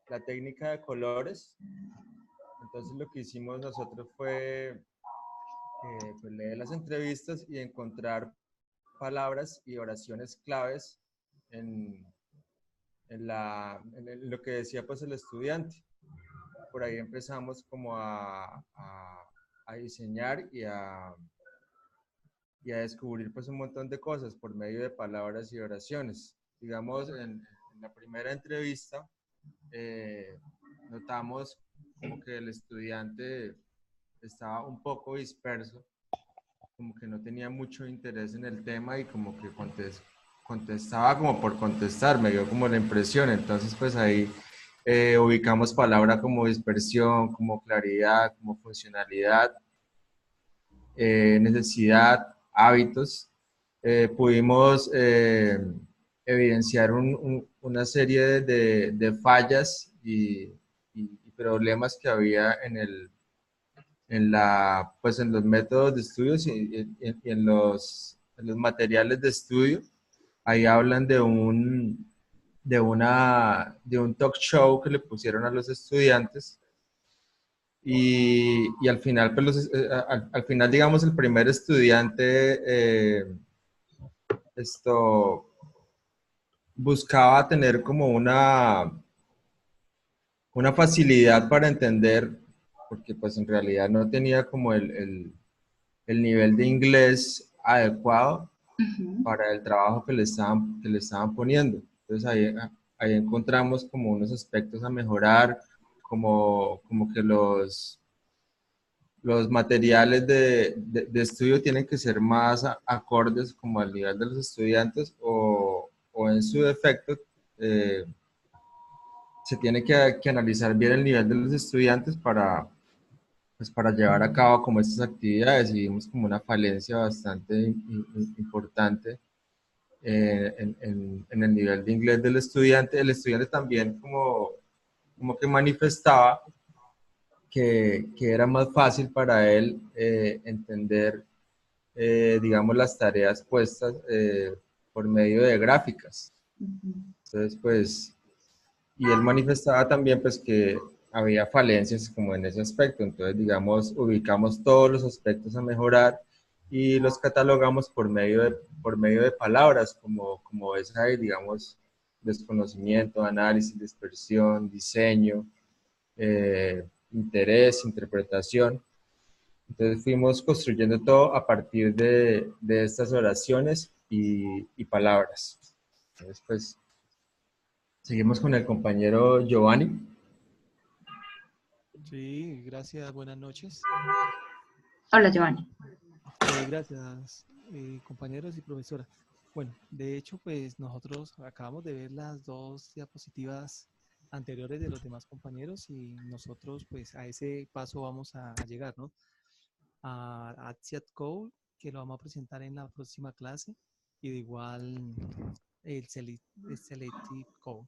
la técnica de colores. Entonces lo que hicimos nosotros fue pues leer las entrevistas y encontrar palabras y oraciones claves en lo que decía pues el estudiante. Por ahí empezamos como a diseñar y a descubrir pues un montón de cosas por medio de palabras y oraciones. Digamos, en la primera entrevista notamos como que el estudiante estaba un poco disperso, como que no tenía mucho interés en el tema y como que contestaba como por contestar, me dio como la impresión. Entonces pues ahí ubicamos palabras como dispersión, como claridad, como funcionalidad, necesidad, hábitos. Pudimos evidenciar una serie de fallas y problemas que había en los métodos de estudios y en los materiales de estudio. Ahí hablan de un talk show que le pusieron a los estudiantes y al final, pues al final, digamos, el primer estudiante buscaba tener como una facilidad para entender, porque pues en realidad no tenía como el nivel de inglés adecuado para el trabajo que le estaban poniendo. Entonces ahí encontramos como unos aspectos a mejorar, como que los materiales de estudio tienen que ser más acordes como al nivel de los estudiantes o en su defecto se tiene que analizar bien el nivel de los estudiantes pues para llevar a cabo como estas actividades y vimos como una falencia bastante importante en el nivel de inglés del estudiante. El estudiante también como que manifestaba que era más fácil para él entender, digamos, las tareas puestas por medio de gráficas. Entonces, pues, y él manifestaba también, pues, que había falencias como en ese aspecto. Entonces, digamos, ubicamos todos los aspectos a mejorar y los catalogamos por medio de palabras, como es ahí, digamos, desconocimiento, análisis, dispersión, diseño, interés, interpretación. Entonces fuimos construyendo todo a partir de estas oraciones y palabras. Entonces, pues, seguimos con el compañero Giovanni. Sí, gracias, buenas noches. Hola, Giovanni. Gracias, compañeros y profesora. Bueno, de hecho, pues nosotros acabamos de ver las dos diapositivas anteriores de los demás compañeros y nosotros pues a ese paso vamos a llegar, ¿no? A AXIAT Code, que lo vamos a presentar en la próxima clase, y de igual el Selective Code.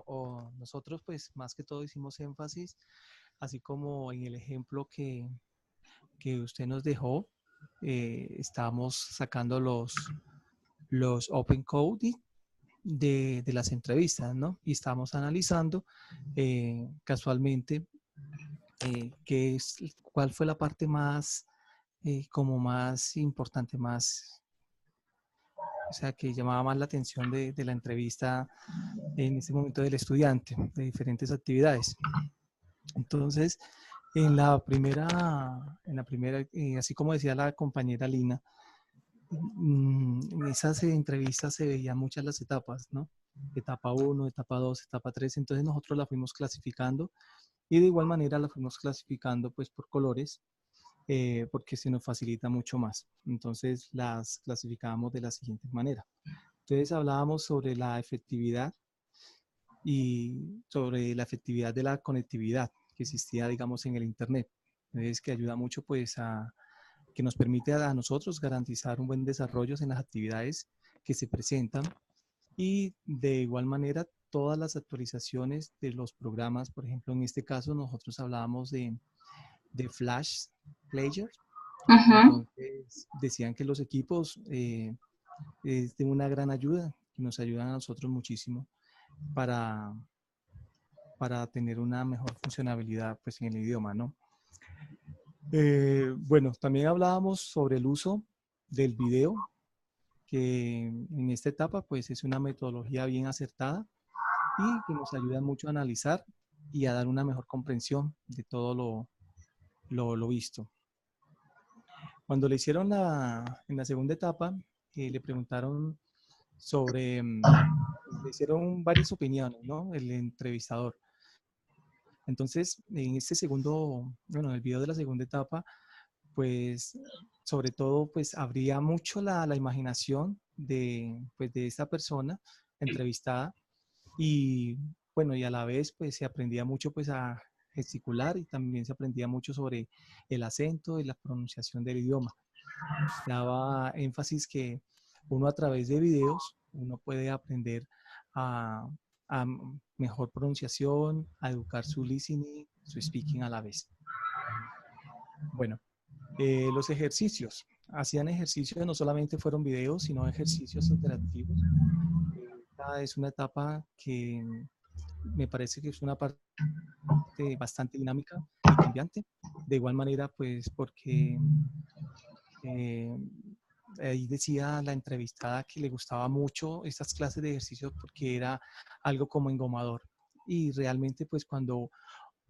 O nosotros pues más que todo hicimos énfasis, así como en el ejemplo que usted nos dejó, estábamos sacando los Open Code de las entrevistas, ¿no? Y estamos analizando casualmente cuál fue la parte más, como más importante, más, o sea, que llamaba más la atención de la entrevista en ese momento del estudiante, de diferentes actividades. Entonces, en la primera, así como decía la compañera Lina, en esas entrevistas se veían muchas las etapas, ¿no? Etapa 1, etapa 2, etapa 3. Entonces nosotros la fuimos clasificando y de igual manera la fuimos clasificando pues por colores, porque se nos facilita mucho más. Entonces las clasificábamos de la siguiente manera. Entonces hablábamos sobre la efectividad y sobre la efectividad de la conectividad que existía, digamos, en el Internet. Entonces, que ayuda mucho, pues, que nos permite a nosotros garantizar un buen desarrollo en las actividades que se presentan y de igual manera todas las actualizaciones de los programas. Por ejemplo, en este caso nosotros hablábamos de Flash Player. Entonces decían que los equipos es de una gran ayuda, que nos ayudan a nosotros muchísimo para tener una mejor funcionalidad pues en el idioma, ¿no? Bueno, también hablábamos sobre el uso del video, que en esta etapa pues es una metodología bien acertada y que nos ayuda mucho a analizar y a dar una mejor comprensión de todo lo visto. Cuando le hicieron en la segunda etapa, le preguntaron sobre, le hicieron varias opiniones, ¿no? El entrevistador. Entonces, en este en el video de la segunda etapa, pues, sobre todo, pues, abría mucho la imaginación pues, de esta persona entrevistada y, bueno, y a la vez, pues, se aprendía mucho, pues, a gesticular y también se aprendía mucho sobre el acento y la pronunciación del idioma. Daba énfasis que uno a través de videos, uno puede aprender a mejor pronunciación, a educar su listening, su speaking a la vez. Bueno, los ejercicios. Hacían ejercicios, no solamente fueron videos, sino ejercicios interactivos. Esta es una etapa que me parece que es una parte bastante dinámica y cambiante. De igual manera, pues porque ahí decía la entrevistada que le gustaba mucho estas clases de ejercicio porque era algo como engomador. y realmente pues cuando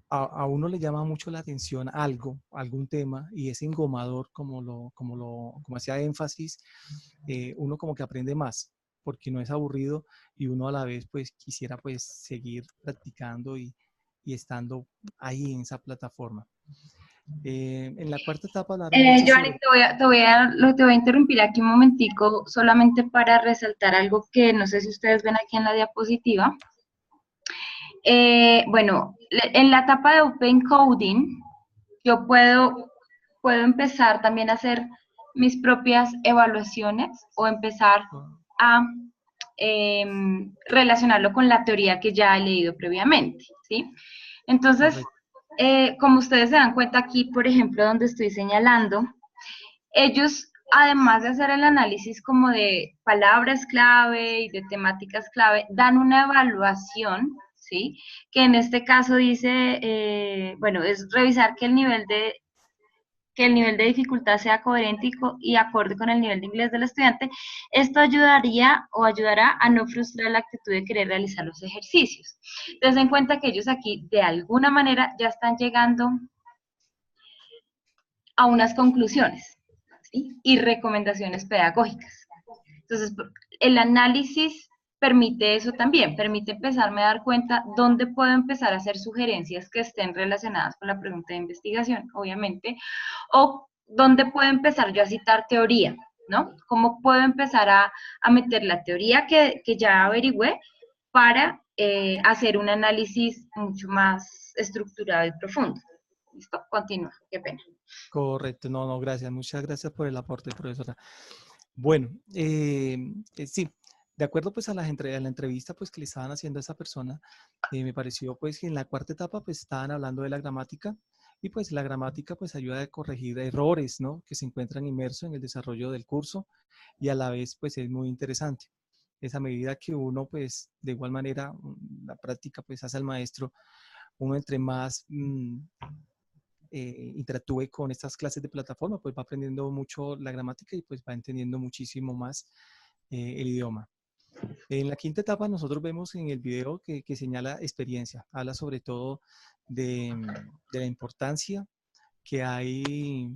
a uno le llama mucho la atención algo, algún tema, y es engomador como hacía énfasis, uno como que aprende más, porque no es aburrido y uno a la vez pues quisiera pues seguir practicando y estando ahí en esa plataforma. En la cuarta etapa hablaron mucho Giovanni, sobre... te voy a interrumpir aquí un momentico solamente para resaltar algo que no sé si ustedes ven aquí en la diapositiva. Bueno, en la etapa de Open Coding, yo puedo empezar también a hacer mis propias evaluaciones o empezar a relacionarlo con la teoría que ya he leído previamente, ¿sí? Entonces, como ustedes se dan cuenta aquí, por ejemplo, donde estoy señalando, ellos, además de hacer el análisis como de palabras clave y de temáticas clave, dan una evaluación, ¿sí? Que en este caso dice, bueno, es revisar que el nivel de dificultad sea coherente y acorde con el nivel de inglés del estudiante. Esto ayudaría o ayudará a no frustrar la actitud de querer realizar los ejercicios. Entonces, en cuenta que ellos aquí, de alguna manera, ya están llegando a unas conclusiones, ¿sí? Y recomendaciones pedagógicas. Entonces, el análisis permite eso también, permite empezarme a dar cuenta dónde puedo empezar a hacer sugerencias que estén relacionadas con la pregunta de investigación, obviamente, o dónde puedo empezar yo a citar teoría, ¿no? ¿Cómo puedo empezar a meter la teoría que ya averigüé para hacer un análisis mucho más estructurado y profundo? ¿Listo? Continúa, qué pena. Correcto, no, gracias. Muchas gracias por el aporte, profesora. Bueno, sí, de acuerdo pues a la entrevista pues que le estaban haciendo a esa persona, me pareció pues que en la cuarta etapa pues estaban hablando de la gramática y pues la gramática pues ayuda a corregir errores, ¿no? Que se encuentran inmersos en el desarrollo del curso y a la vez pues es muy interesante. Esa medida que uno pues de igual manera la práctica pues hace al maestro, uno entre más interactúe con estas clases de plataforma, pues va aprendiendo mucho la gramática y pues va entendiendo muchísimo más el idioma. En la quinta etapa nosotros vemos en el video que señala experiencia, habla sobre todo de la importancia que hay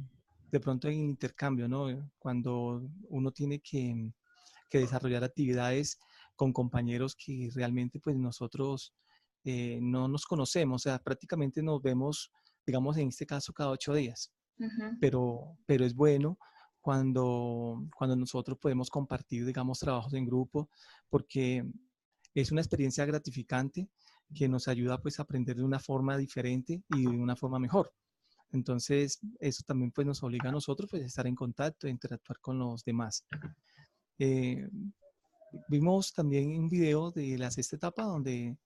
de pronto en intercambio, ¿no? Cuando uno tiene que desarrollar actividades con compañeros que realmente pues nosotros no nos conocemos, o sea, prácticamente nos vemos, digamos en este caso, cada 8 días, pero es bueno cuando nosotros podemos compartir, digamos, trabajos en grupo, porque es una experiencia gratificante que nos ayuda pues a aprender de una forma diferente y de una forma mejor. Entonces, eso también pues nos obliga a nosotros pues a estar en contacto e interactuar con los demás. Vimos también un video de la sexta etapa donde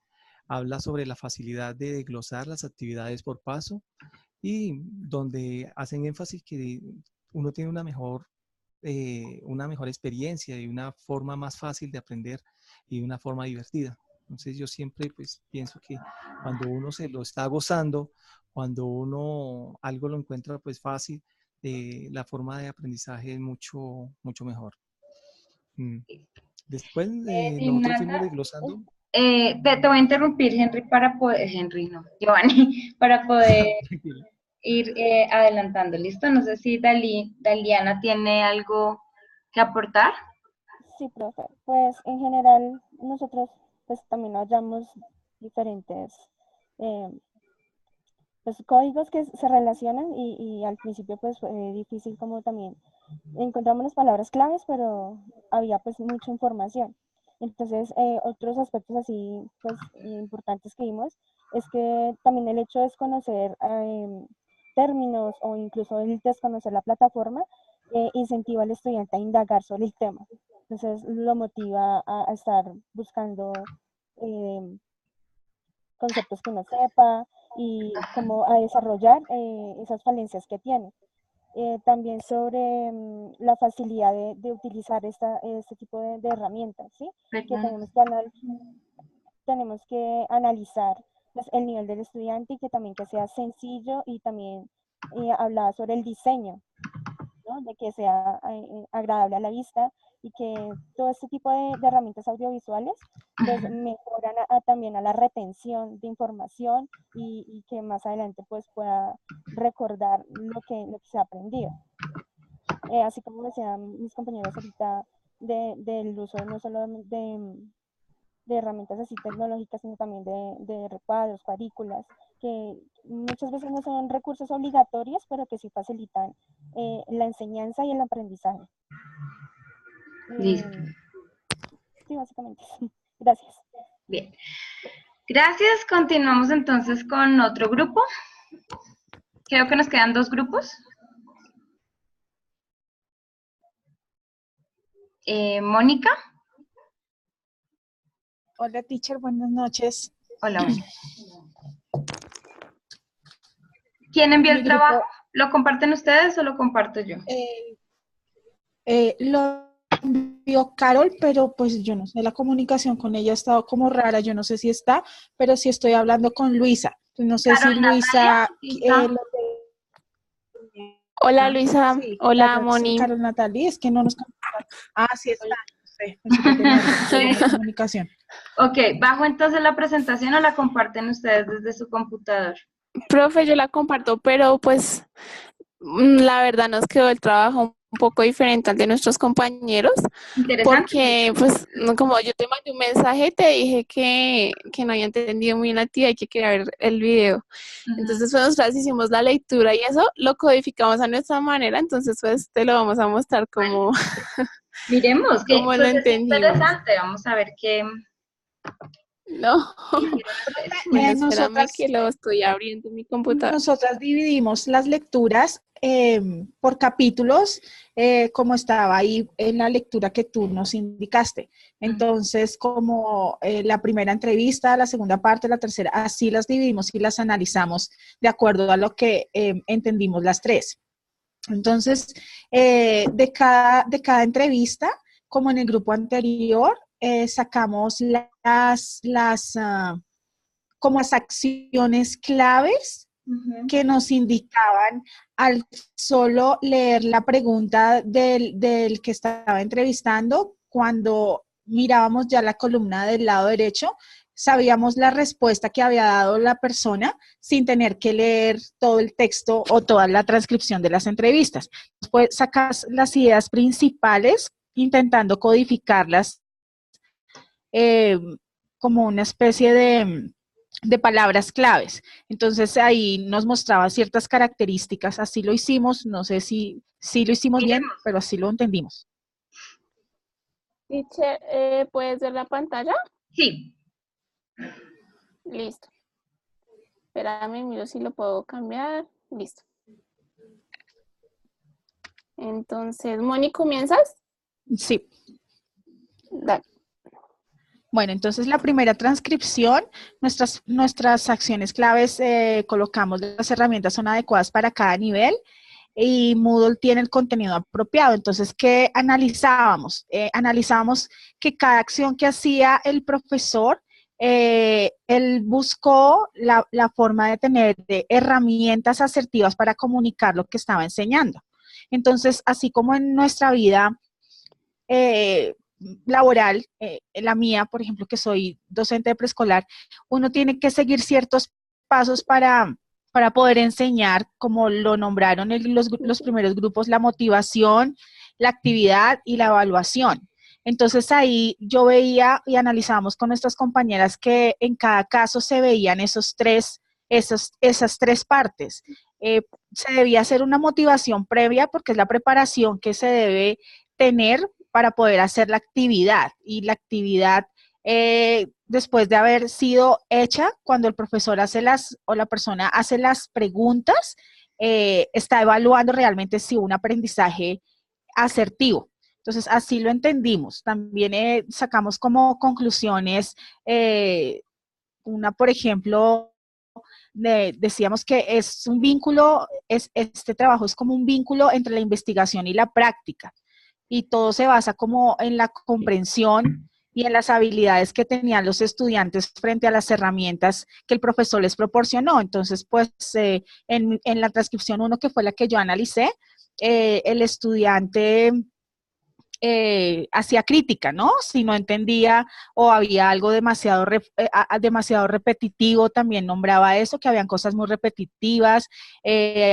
habla sobre la facilidad de desglosar las actividades por paso y donde hacen énfasis que uno tiene una mejor experiencia y una forma más fácil de aprender y una forma divertida. Entonces yo siempre pues pienso que cuando uno se lo está gozando, cuando uno algo lo encuentra pues fácil, la forma de aprendizaje es mucho mejor. Después nosotros fuimos desglosando. Te voy a interrumpir, Henry, para poder, Henry, no, Giovanni, para poder ir adelantando. ¿Listo? No sé si Daliana tiene algo que aportar. Sí, profe. Pues en general nosotros pues también hallamos diferentes pues, códigos que se relacionan y al principio pues fue difícil como también encontramos las palabras claves, pero había pues mucha información. Entonces, otros aspectos así pues importantes que vimos es que también el hecho de desconocer términos o incluso el desconocer la plataforma incentiva al estudiante a indagar sobre el tema. Entonces, lo motiva a estar buscando conceptos que uno sepa y como a desarrollar esas falencias que tiene. También sobre la facilidad de utilizar este tipo de herramientas, ¿sí? Que tenemos que analizar pues, el nivel del estudiante y que también que sea sencillo y también hablaba sobre el diseño, ¿no? De que sea agradable a la vista y que todo este tipo de herramientas audiovisuales pues mejoran también a la retención de información y que más adelante pues pueda recordar lo que se ha aprendido. Así como decían mis compañeros ahorita del uso no solo de herramientas así tecnológicas, sino también de recuadros, cuadrículas, que muchas veces no son recursos obligatorios, pero que sí facilitan la enseñanza y el aprendizaje. Listo. Sí, básicamente. Gracias. Bien. Gracias. Continuamos entonces con otro grupo. Creo que nos quedan 2 grupos. Mónica. Hola, teacher, buenas noches. Hola, Mónica. ¿Quién envió el trabajo? ¿Lo comparten ustedes o lo comparto yo? Lo envió Carol, pero pues yo no sé, la comunicación con ella ha estado como rara, yo no sé si está, pero sí estoy hablando con Luisa. No sé Carol, si Luisa... Hola Luisa, sí, hola Moni. Sí, Carol Natalie, es que no nos... sí está. Sí, comunicación. Ok, ¿bajo entonces la presentación o la comparten ustedes desde su computador? Profe, yo la comparto, pero pues la verdad nos quedó el trabajo un poco diferente al de nuestros compañeros. Interesante. Porque pues como yo te mandé un mensaje, te dije que no había entendido muy bien la actividad y que quería ver el video. Entonces pues nosotras hicimos la lectura y eso lo codificamos a nuestra manera, entonces pues te lo vamos a mostrar como... Miremos, que como pues lo es entendimos. interesante, vamos a ver qué... No, bueno, espérame nosotras, que lo estoy abriendo en mi computadora. Nosotras dividimos las lecturas por capítulos, como estaba ahí en la lectura que tú nos indicaste. Entonces, como la primera entrevista, la segunda parte, la tercera, así las dividimos y las analizamos de acuerdo a lo que entendimos las 3. Entonces, de cada entrevista, como en el grupo anterior, sacamos como las acciones claves que nos indicaban al solo leer la pregunta del que estaba entrevistando. Cuando mirábamos ya la columna del lado derecho, sabíamos la respuesta que había dado la persona sin tener que leer todo el texto o toda la transcripción de las entrevistas. Después sacas las ideas principales intentando codificarlas como una especie de palabras claves. Entonces ahí nos mostraba ciertas características, así lo hicimos, no sé si lo hicimos bien, pero así lo entendimos. Teacher, ¿puedes ver la pantalla? Sí. Listo. Espérame, miro si lo puedo cambiar. Listo. Entonces, Moni, ¿comienzas? Sí. Dale. Bueno, entonces la primera transcripción, nuestras acciones claves, colocamos las herramientas son adecuadas para cada nivel y Moodle tiene el contenido apropiado. Entonces, ¿qué analizábamos? Analizábamos que cada acción que hacía el profesor, él buscó la forma de tener herramientas asertivas para comunicar lo que estaba enseñando. Entonces, así como en nuestra vida laboral, la mía, por ejemplo, que soy docente de preescolar, uno tiene que seguir ciertos pasos para poder enseñar, como lo nombraron los primeros grupos, la motivación, la actividad y la evaluación. Entonces ahí yo veía y analizábamos con nuestras compañeras que en cada caso se veían esas tres partes. Se debía hacer una motivación previa porque es la preparación que se debe tener para poder hacer la actividad, y la actividad después de haber sido hecha, cuando el profesor o la persona hace las preguntas, está evaluando realmente si un aprendizaje asertivo. Entonces, así lo entendimos. También sacamos como conclusiones, una, por ejemplo, decíamos que es un vínculo, este trabajo es como un vínculo entre la investigación y la práctica. Y todo se basa como en la comprensión y en las habilidades que tenían los estudiantes frente a las herramientas que el profesor les proporcionó. Entonces, pues, en la transcripción 1, que fue la que yo analicé, el estudiante hacía crítica, ¿no? Si no entendía o había algo demasiado, demasiado repetitivo, también nombraba eso, que habían cosas muy repetitivas,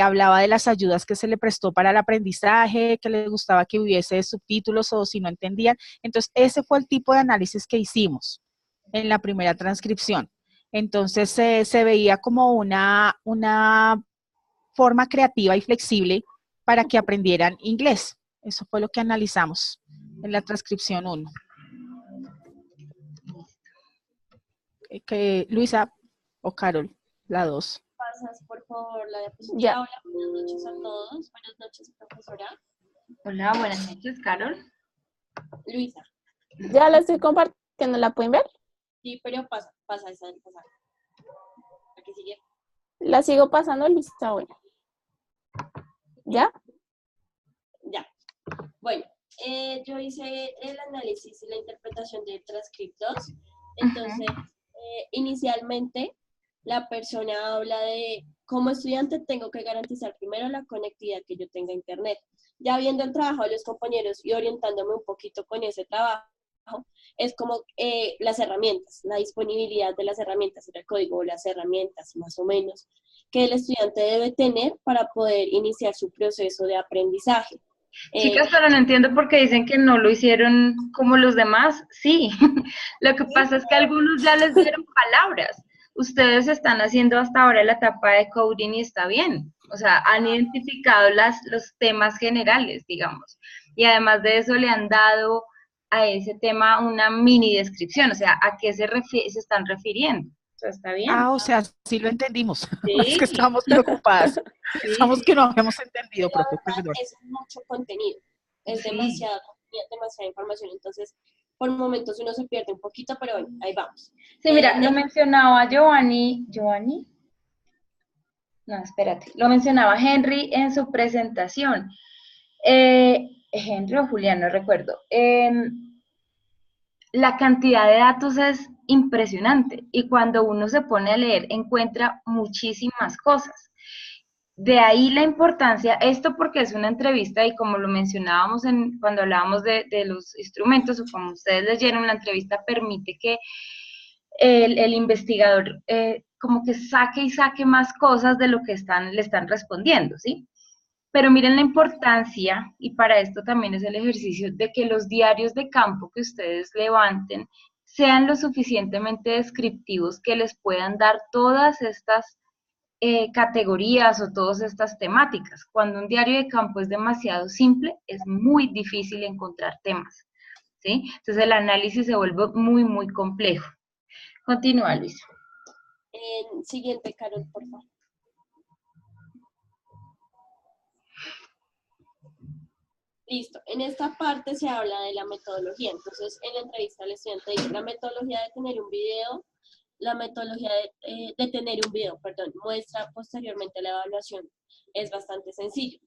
hablaba de las ayudas que se le prestó para el aprendizaje, que le gustaba que hubiese subtítulos o si no entendían. Entonces, ese fue el tipo de análisis que hicimos en la primera transcripción. Entonces, se veía como una forma creativa y flexible para que aprendieran inglés. Eso fue lo que analizamos en la transcripción 1. Luisa o Carol, la 2. Pasas, por favor, la diapositiva. Ya. Hola, buenas noches a todos. Buenas noches, profesora. Hola, buenas noches, Carol. Luisa. Ya la estoy compartiendo, ¿la pueden ver? Sí, pero pasa esa del pasar. ¿A qué sigue? La sigo pasando, Luisa, bueno. ¿Ya? Ya. Bueno, yo hice el análisis y la interpretación de transcriptos. Entonces, inicialmente, la persona habla de, como estudiante, tengo que garantizar primero la conectividad que yo tenga a Internet. Ya viendo el trabajo de los compañeros y orientándome un poquito con ese trabajo, es como las herramientas, la disponibilidad de las herramientas, el código, las herramientas más o menos, que el estudiante debe tener para poder iniciar su proceso de aprendizaje. Chicas, pero no entiendo por qué dicen que no lo hicieron como los demás. Sí, lo que pasa es que algunos ya les dieron palabras. Ustedes están haciendo hasta ahora la etapa de coding y está bien. O sea, han identificado los temas generales, digamos. Y además de eso le han dado a ese tema una mini descripción. O sea, ¿a qué se están refiriendo? O sea, está bien. Ah, o sea, sí lo entendimos. Sí. Es que estábamos preocupadas. Sí. Estamos que no hemos entendido, La profe. verdad, es mucho contenido, es Sí. demasiada información, entonces por momentos uno se pierde un poquito, pero bueno, ahí vamos. Sí, mira, lo mencionaba Giovanni. No, espérate. Lo mencionaba Henry en su presentación. Henry o Julián, no recuerdo. La cantidad de datos es impresionante y cuando uno se pone a leer encuentra muchísimas cosas. De ahí la importancia, esto porque es una entrevista y como lo mencionábamos cuando hablábamos de los instrumentos o como ustedes leyeron, la entrevista permite que el investigador como que saque más cosas de lo que le están respondiendo, ¿sí? Pero miren la importancia, y para esto también es el ejercicio, de que los diarios de campo que ustedes levanten sean lo suficientemente descriptivos que les puedan dar todas estas categorías o todas estas temáticas. Cuando un diario de campo es demasiado simple, es muy difícil encontrar temas, ¿sí? Entonces el análisis se vuelve muy, muy complejo. Continúa, Luisa. Siguiente, Carol, por favor. Listo, en esta parte se habla de la metodología, entonces en la entrevista al estudiante dice, la metodología de tener un video, muestra posteriormente la evaluación, es bastante sencillo.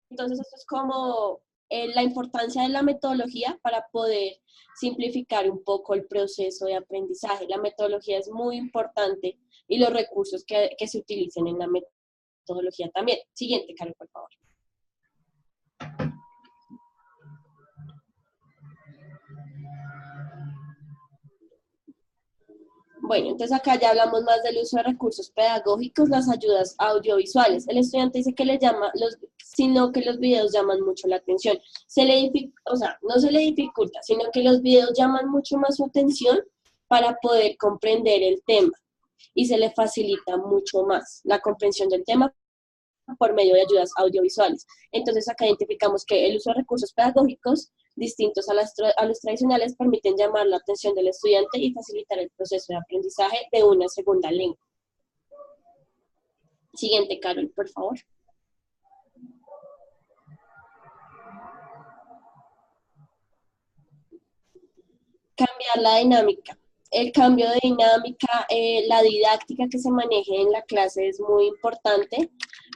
Entonces esto es como la importancia de la metodología para poder simplificar un poco el proceso de aprendizaje. La metodología es muy importante y los recursos que se utilicen en la metodología también. Siguiente, Carol, por favor. Bueno, entonces acá ya hablamos más del uso de recursos pedagógicos, las ayudas audiovisuales. El estudiante dice que sino que los videos llaman mucho la atención. No se le dificulta, sino que los videos llaman mucho más su atención para poder comprender el tema y se le facilita mucho más la comprensión del tema por medio de ayudas audiovisuales. Entonces acá identificamos que el uso de recursos pedagógicos distintos a los tradicionales permiten llamar la atención del estudiante y facilitar el proceso de aprendizaje de una segunda lengua. Siguiente, Carol, por favor. Cambiar la dinámica. El cambio de dinámica, la didáctica que se maneje en la clase es muy importante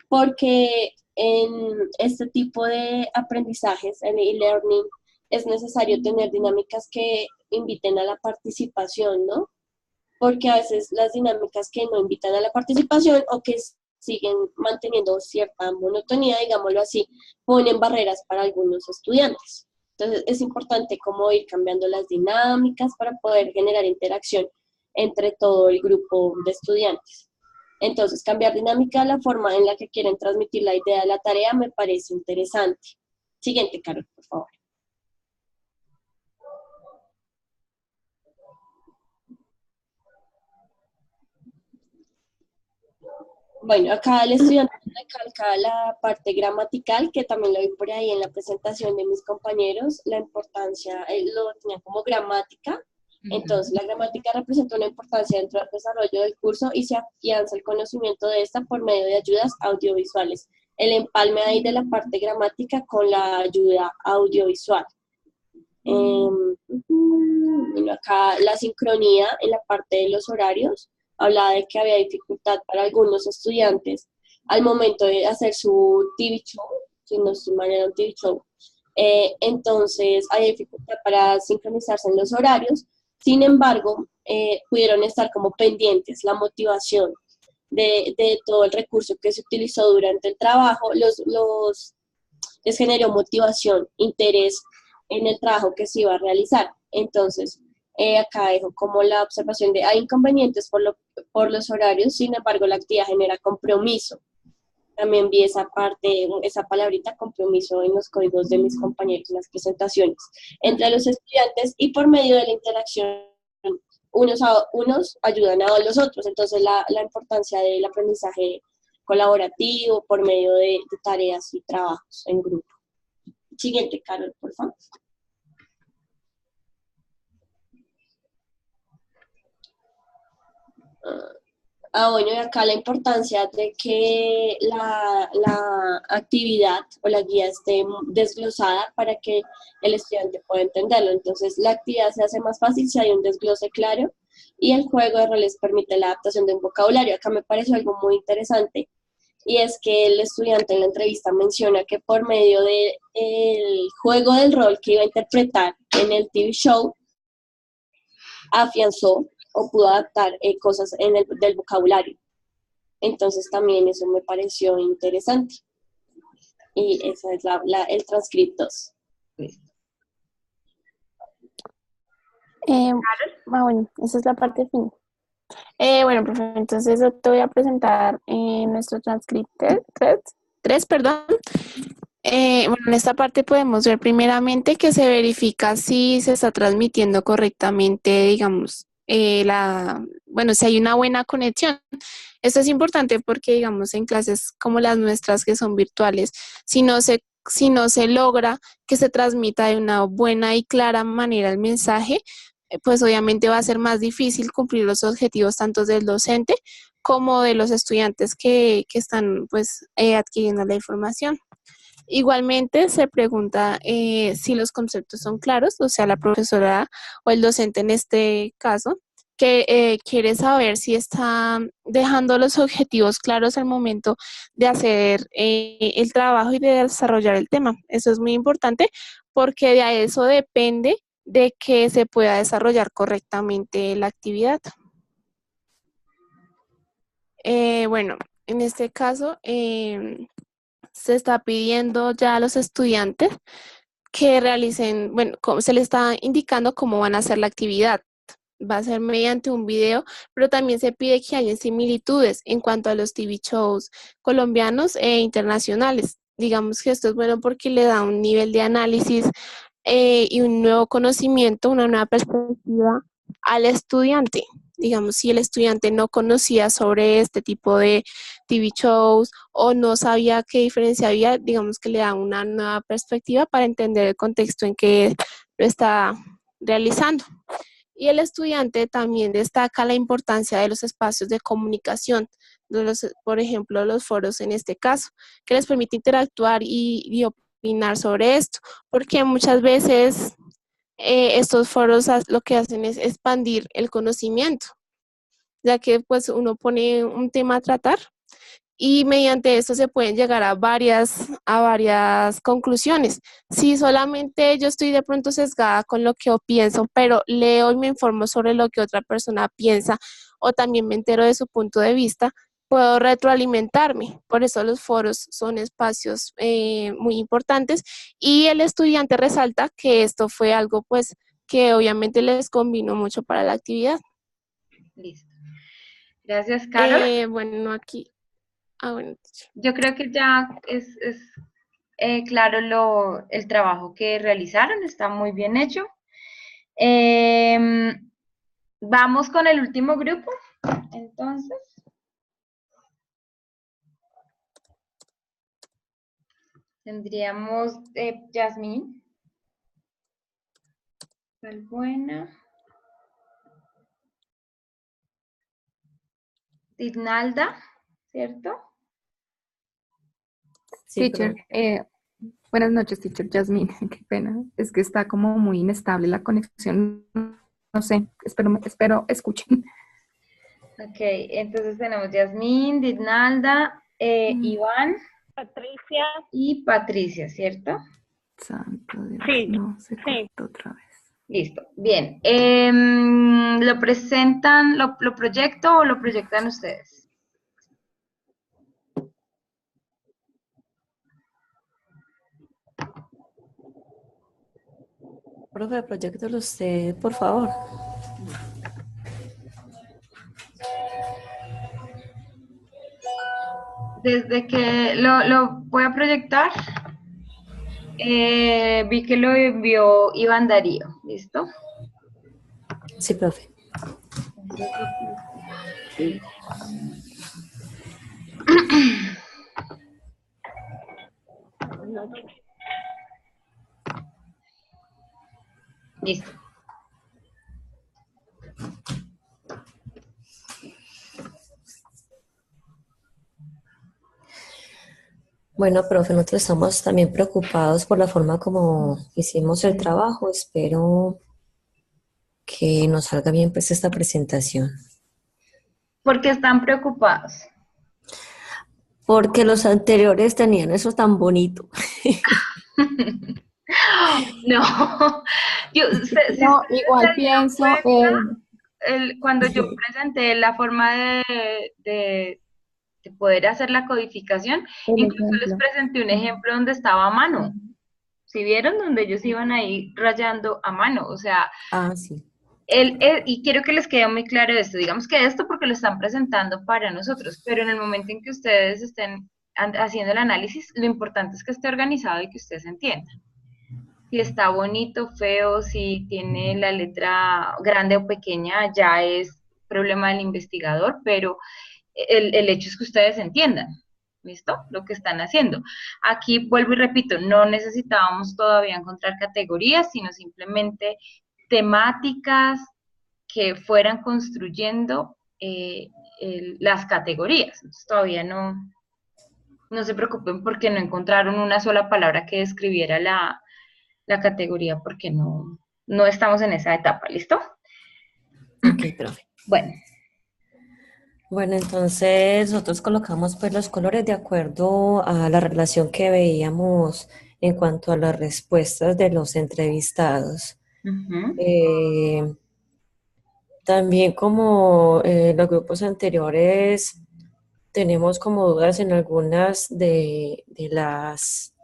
porque en este tipo de aprendizajes, en e-learning, es necesario tener dinámicas que inviten a la participación, ¿no? Porque a veces las dinámicas que no invitan a la participación o que siguen manteniendo cierta monotonía, digámoslo así, ponen barreras para algunos estudiantes. Entonces es importante como ir cambiando las dinámicas para poder generar interacción entre todo el grupo de estudiantes. Entonces, cambiar dinámica, la forma en la que quieren transmitir la idea de la tarea me parece interesante. Siguiente, Carol, por favor. Bueno, acá el estudiante recalca la parte gramatical, que también lo vi por ahí en la presentación de mis compañeros, la importancia, lo tenía como gramática. Entonces, la gramática representa una importancia dentro del desarrollo del curso y se afianza el conocimiento de esta por medio de ayudas audiovisuales. El empalme ahí de la parte gramática con la ayuda audiovisual. Bueno, acá la sincronía en la parte de los horarios. Hablaba de que había dificultad para algunos estudiantes al momento de hacer su TV show, si no estoy mal, era un TV show. Entonces, hay dificultad para sincronizarse en los horarios. Sin embargo, pudieron estar como pendientes, la motivación de todo el recurso que se utilizó durante el trabajo, les generó motivación, interés en el trabajo que se iba a realizar. Entonces, acá dejo como la observación de hay inconvenientes por los horarios, sin embargo la actividad genera compromiso. También vi esa parte, esa palabrita compromiso en los códigos de mis compañeros en las presentaciones entre los estudiantes y por medio de la interacción unos ayudan a los otros. Entonces la importancia del aprendizaje colaborativo por medio de tareas y trabajos en grupo. Siguiente, Carol, por favor. Bueno, y acá la importancia de que la actividad o la guía esté desglosada para que el estudiante pueda entenderlo. Entonces, la actividad se hace más fácil si hay un desglose claro y el juego de roles permite la adaptación de un vocabulario. Acá me pareció algo muy interesante y es que el estudiante en la entrevista menciona que por medio del juego del rol que iba a interpretar en el TV show, afianzó o pudo adaptar cosas del vocabulario. Entonces también eso me pareció interesante. Y esa es el transcripto. Bueno, esa es la parte final. Bueno, profe, entonces yo te voy a presentar nuestro transcripto 3, perdón. Bueno, en esta parte podemos ver primeramente que se verifica si se está transmitiendo correctamente, digamos, bueno, si hay una buena conexión. Esto es importante porque, digamos, en clases como las nuestras que son virtuales, si no se logra que se transmita de una buena y clara manera el mensaje, pues obviamente va a ser más difícil cumplir los objetivos tanto del docente como de los estudiantes que están pues adquiriendo la información. Igualmente se pregunta si los conceptos son claros, o sea, la profesora o el docente en este caso, que quiere saber si está dejando los objetivos claros al momento de hacer el trabajo y de desarrollar el tema. Eso es muy importante porque de eso depende de que se pueda desarrollar correctamente la actividad. Bueno, en este caso se está pidiendo ya a los estudiantes que realicen, bueno, se les está indicando cómo van a hacer la actividad. Va a ser mediante un video, pero también se pide que haya similitudes en cuanto a los TV shows colombianos e internacionales. Digamos que esto es bueno porque le da un nivel de análisis y un nuevo conocimiento, una nueva perspectiva al estudiante. Digamos, si el estudiante no conocía sobre este tipo de TV shows o no sabía qué diferencia había, digamos que le da una nueva perspectiva para entender el contexto en que lo está realizando. Y el estudiante también destaca la importancia de los espacios de comunicación, por ejemplo, los foros en este caso, que les permite interactuar y opinar sobre esto, porque muchas veces estos foros lo que hacen es expandir el conocimiento, ya que pues uno pone un tema a tratar y mediante esto se pueden llegar a varias conclusiones. Si solamente yo estoy de pronto sesgada con lo que yo pienso, pero leo y me informo sobre lo que otra persona piensa o también me entero de su punto de vista, puedo retroalimentarme. Por eso los foros son espacios muy importantes y el estudiante resalta que esto fue algo pues que obviamente les convino mucho para la actividad. Listo. Gracias, Carol. Bueno, aquí. Bueno. Yo creo que ya es claro el trabajo que realizaron, está muy bien hecho. Vamos con el último grupo, entonces. Tendríamos Yasmín, Valbuena, Ignalda, ¿cierto? Sí, teacher, buenas noches, teacher Yasmín, qué pena, es que está como muy inestable la conexión, no sé, espero escuchen. Ok, entonces tenemos Yasmín, Ignalda, Iván, Patricia y Patricia, ¿cierto? Santo Dios, sí, no, se sí. cortó otra vez. Listo, bien. ¿Lo presentan, lo proyecto o lo proyectan ustedes? Profe, proyéctelo usted, por favor. Desde que lo voy a proyectar, vi que lo envió Iván Darío, ¿listo? Sí, profe. Sí. Listo. Bueno, profe, nosotros estamos también preocupados por la forma como hicimos el trabajo. Espero que nos salga bien pues esta presentación. ¿Por qué están preocupados? Porque los anteriores tenían eso tan bonito. No, no, igual pienso... cuando yo presenté la forma de poder hacer la codificación, incluso les presenté un ejemplo donde estaba a mano. ¿Sí vieron? Donde ellos iban ahí rayando a mano, o sea... Ah, sí. Y quiero que les quede muy claro esto, digamos que esto porque lo están presentando para nosotros, pero en el momento en que ustedes estén haciendo el análisis, lo importante es que esté organizado y que ustedes entiendan. Si está bonito, feo, si tiene la letra grande o pequeña, ya es problema del investigador, pero el hecho es que ustedes entiendan, ¿listo? Lo que están haciendo. Aquí vuelvo y repito, no necesitábamos todavía encontrar categorías, sino simplemente temáticas que fueran construyendo las categorías. Entonces, todavía no se preocupen porque no encontraron una sola palabra que describiera la categoría, porque no estamos en esa etapa, ¿listo? Ok, profe. Bueno. Bueno, entonces nosotros colocamos pues los colores de acuerdo a la relación que veíamos en cuanto a las respuestas de los entrevistados. También como los grupos anteriores tenemos como dudas en algunas de las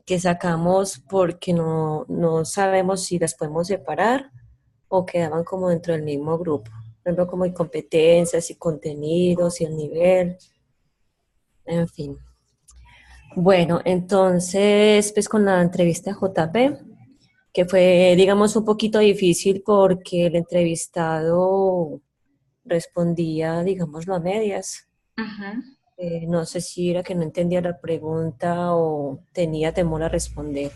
que sacamos porque no sabemos si las podemos separar o quedaban como dentro del mismo grupo. Por ejemplo, como competencias y contenidos y el nivel, en fin. Bueno, entonces, pues con la entrevista a JP, que fue, digamos, un poquito difícil porque el entrevistado respondía, digámoslo, a medias. No sé si era que no entendía la pregunta o tenía temor a responder.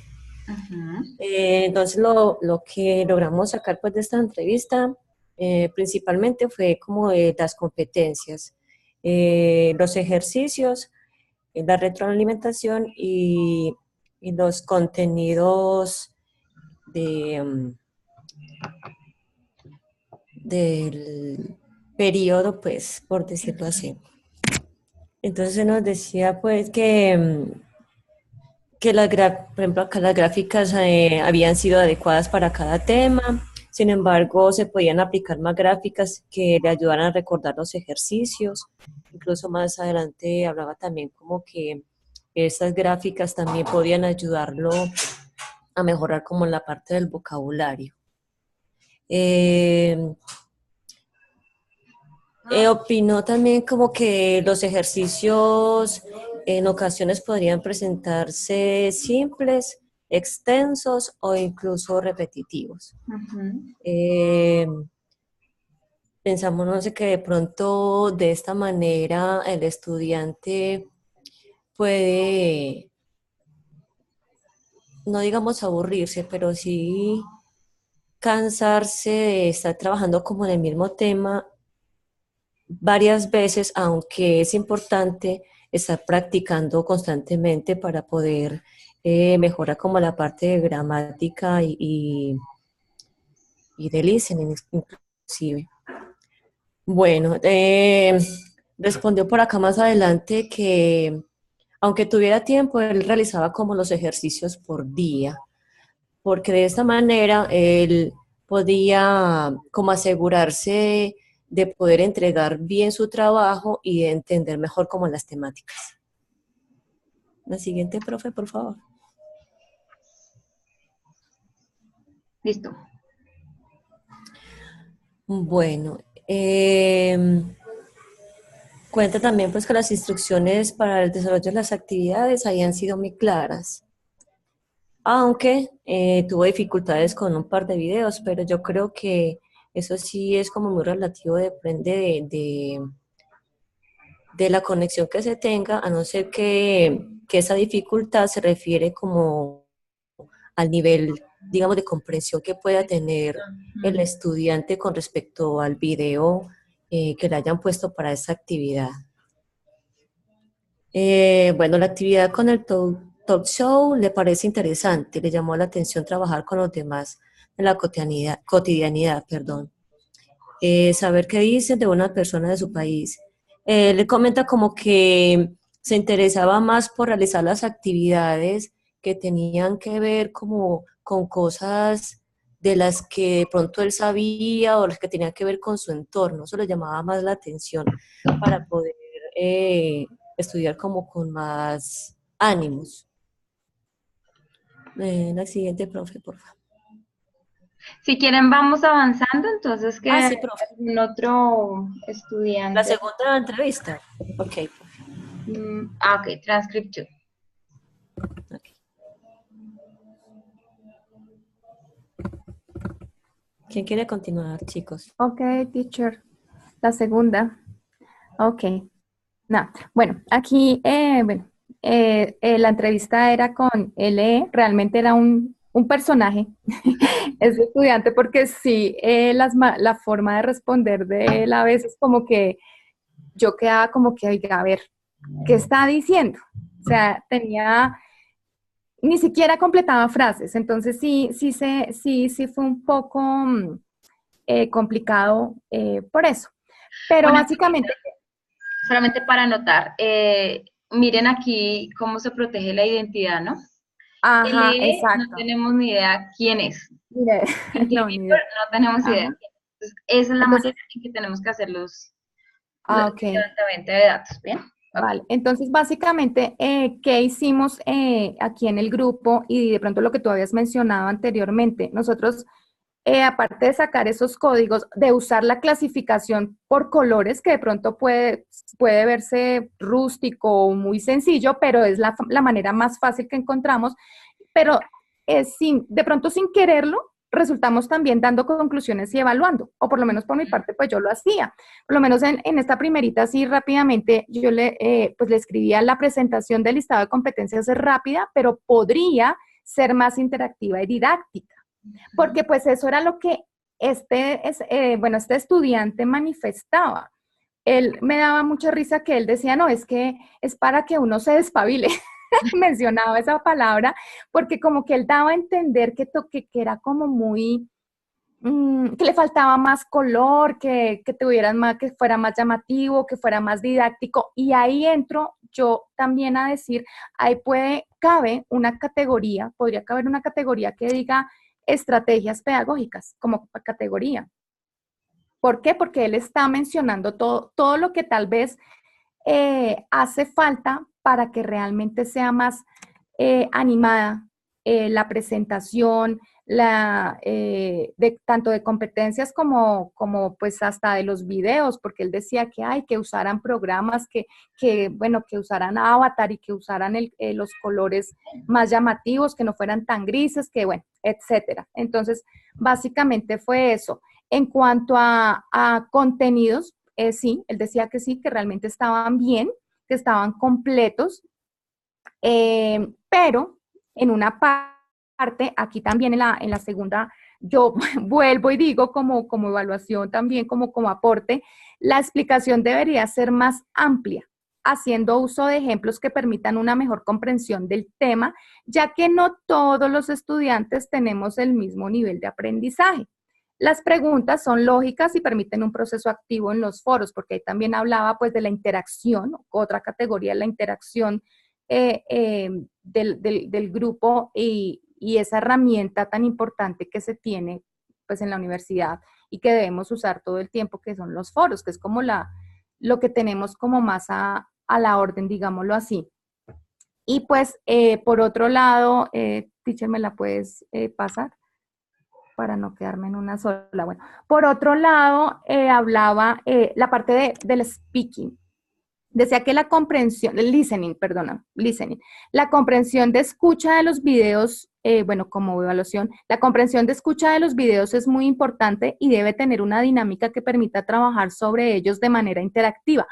Entonces, lo que logramos sacar pues de esta entrevista principalmente fue como las competencias, los ejercicios, la retroalimentación y los contenidos del periodo, pues, por decirlo así. Entonces se nos decía, pues, que por ejemplo, acá las gráficas habían sido adecuadas para cada tema, Sin embargo, se podían aplicar más gráficas que le ayudaran a recordar los ejercicios. Incluso más adelante hablaba también como que esas gráficas también podían ayudarlo a mejorar como la parte del vocabulario. Opinó también como que los ejercicios en ocasiones podrían presentarse simples, extensos o incluso repetitivos. Pensamos, no sé, que de pronto de esta manera el estudiante puede, no digamos aburrirse, pero sí cansarse de estar trabajando como en el mismo tema varias veces, aunque es importante estar practicando constantemente para poder mejorar como la parte de gramática y de listening inclusive. Bueno, respondió por acá más adelante que aunque tuviera tiempo, él realizaba como los ejercicios por día, porque de esta manera él podía como asegurarse de poder entregar bien su trabajo y de entender mejor como las temáticas. La siguiente, profe, por favor. Listo. Bueno, cuenta también pues que las instrucciones para el desarrollo de las actividades habían sido muy claras, aunque tuvo dificultades con un par de videos, pero yo creo que eso sí es como muy relativo, depende de la conexión que se tenga, a no ser que esa dificultad se refiere como al nivel, digamos, de comprensión que pueda tener el estudiante con respecto al video que le hayan puesto para esa actividad. Bueno, la actividad con el talk show le parece interesante, le llamó la atención trabajar con los demás en la cotidianidad, perdón. Saber qué dicen de una persona de su país. Le comenta como que se interesaba más por realizar las actividades que tenían que ver como con cosas de las que de pronto él sabía o las que tenían que ver con su entorno. Eso le llamaba más la atención para poder estudiar como con más ánimos. La siguiente, profe, por favor. Si quieren, vamos avanzando, entonces que sí, profe. algún otro estudiante. La segunda entrevista. Ok. Ok, transcripción. Okay. ¿Quién quiere continuar, chicos? Ok, teacher. La segunda. Ok. No. Bueno, aquí, la entrevista era con LE, realmente era un personaje, ese estudiante, porque sí, la forma de responder de él a veces como que yo quedaba como que, oiga, a ver, ¿qué está diciendo? O sea, ni siquiera completaba frases, entonces sí fue un poco complicado por eso. Pero Bueno, básicamente... Solamente para anotar, miren aquí cómo se protege la identidad, ¿no? Ajá, No tenemos ni idea quién es. Mire, No tenemos idea. Entonces, esa es la manera en que tenemos que hacer los levantamientos de datos, ¿bien? Vale, entonces básicamente, ¿qué hicimos aquí en el grupo? Y de pronto lo que tú habías mencionado anteriormente, nosotros, aparte de sacar esos códigos, de usar la clasificación por colores, que de pronto puede verse rústico o muy sencillo, pero es la manera más fácil que encontramos, pero de pronto sin quererlo, resultamos también dando conclusiones y evaluando, o por lo menos por mi parte, pues yo lo hacía. Por lo menos en esta primerita, así rápidamente, yo le escribía la presentación del listado de competencias rápida, pero podría ser más interactiva y didáctica, porque pues eso era lo que este estudiante manifestaba. Él me daba mucha risa que él decía, no, es que es para que uno se despabile. Mencionaba esa palabra, porque como que él daba a entender que era como muy, que le faltaba más color, que tuvieran más, que fuera más llamativo, que fuera más didáctico, y ahí entro yo también a decir, ahí cabe una categoría, podría caber una categoría que diga estrategias pedagógicas como categoría. ¿Por qué? Porque él está mencionando todo lo que tal vez hace falta para que realmente sea más animada la presentación, tanto de competencias como pues hasta de los videos, porque él decía que usaran programas, bueno, que usaran Avatar y que usaran los colores más llamativos, que no fueran tan grises, que bueno, etcétera. Entonces, básicamente fue eso. En cuanto a contenidos, sí, él decía que sí, que realmente estaban bien, que estaban completos, pero en una parte, aquí también en la segunda, yo vuelvo y digo como evaluación también, como aporte, la explicación debería ser más amplia, haciendo uso de ejemplos que permitan una mejor comprensión del tema, ya que no todos los estudiantes tenemos el mismo nivel de aprendizaje. Las preguntas son lógicas y permiten un proceso activo en los foros, porque ahí también hablaba pues de la interacción, otra categoría, la interacción del grupo y esa herramienta tan importante que se tiene pues en la universidad y que debemos usar todo el tiempo, que son los foros, que es como lo que tenemos como más a la orden, digámoslo así. Y pues por otro lado, teacher, ¿me la puedes pasar? Para no quedarme en una sola. Bueno, por otro lado, hablaba la parte del speaking. Decía que la comprensión, el listening, perdona, listening, la comprensión de escucha de los videos, bueno, como evaluación, la comprensión de escucha de los videos es muy importante y debe tener una dinámica que permita trabajar sobre ellos de manera interactiva.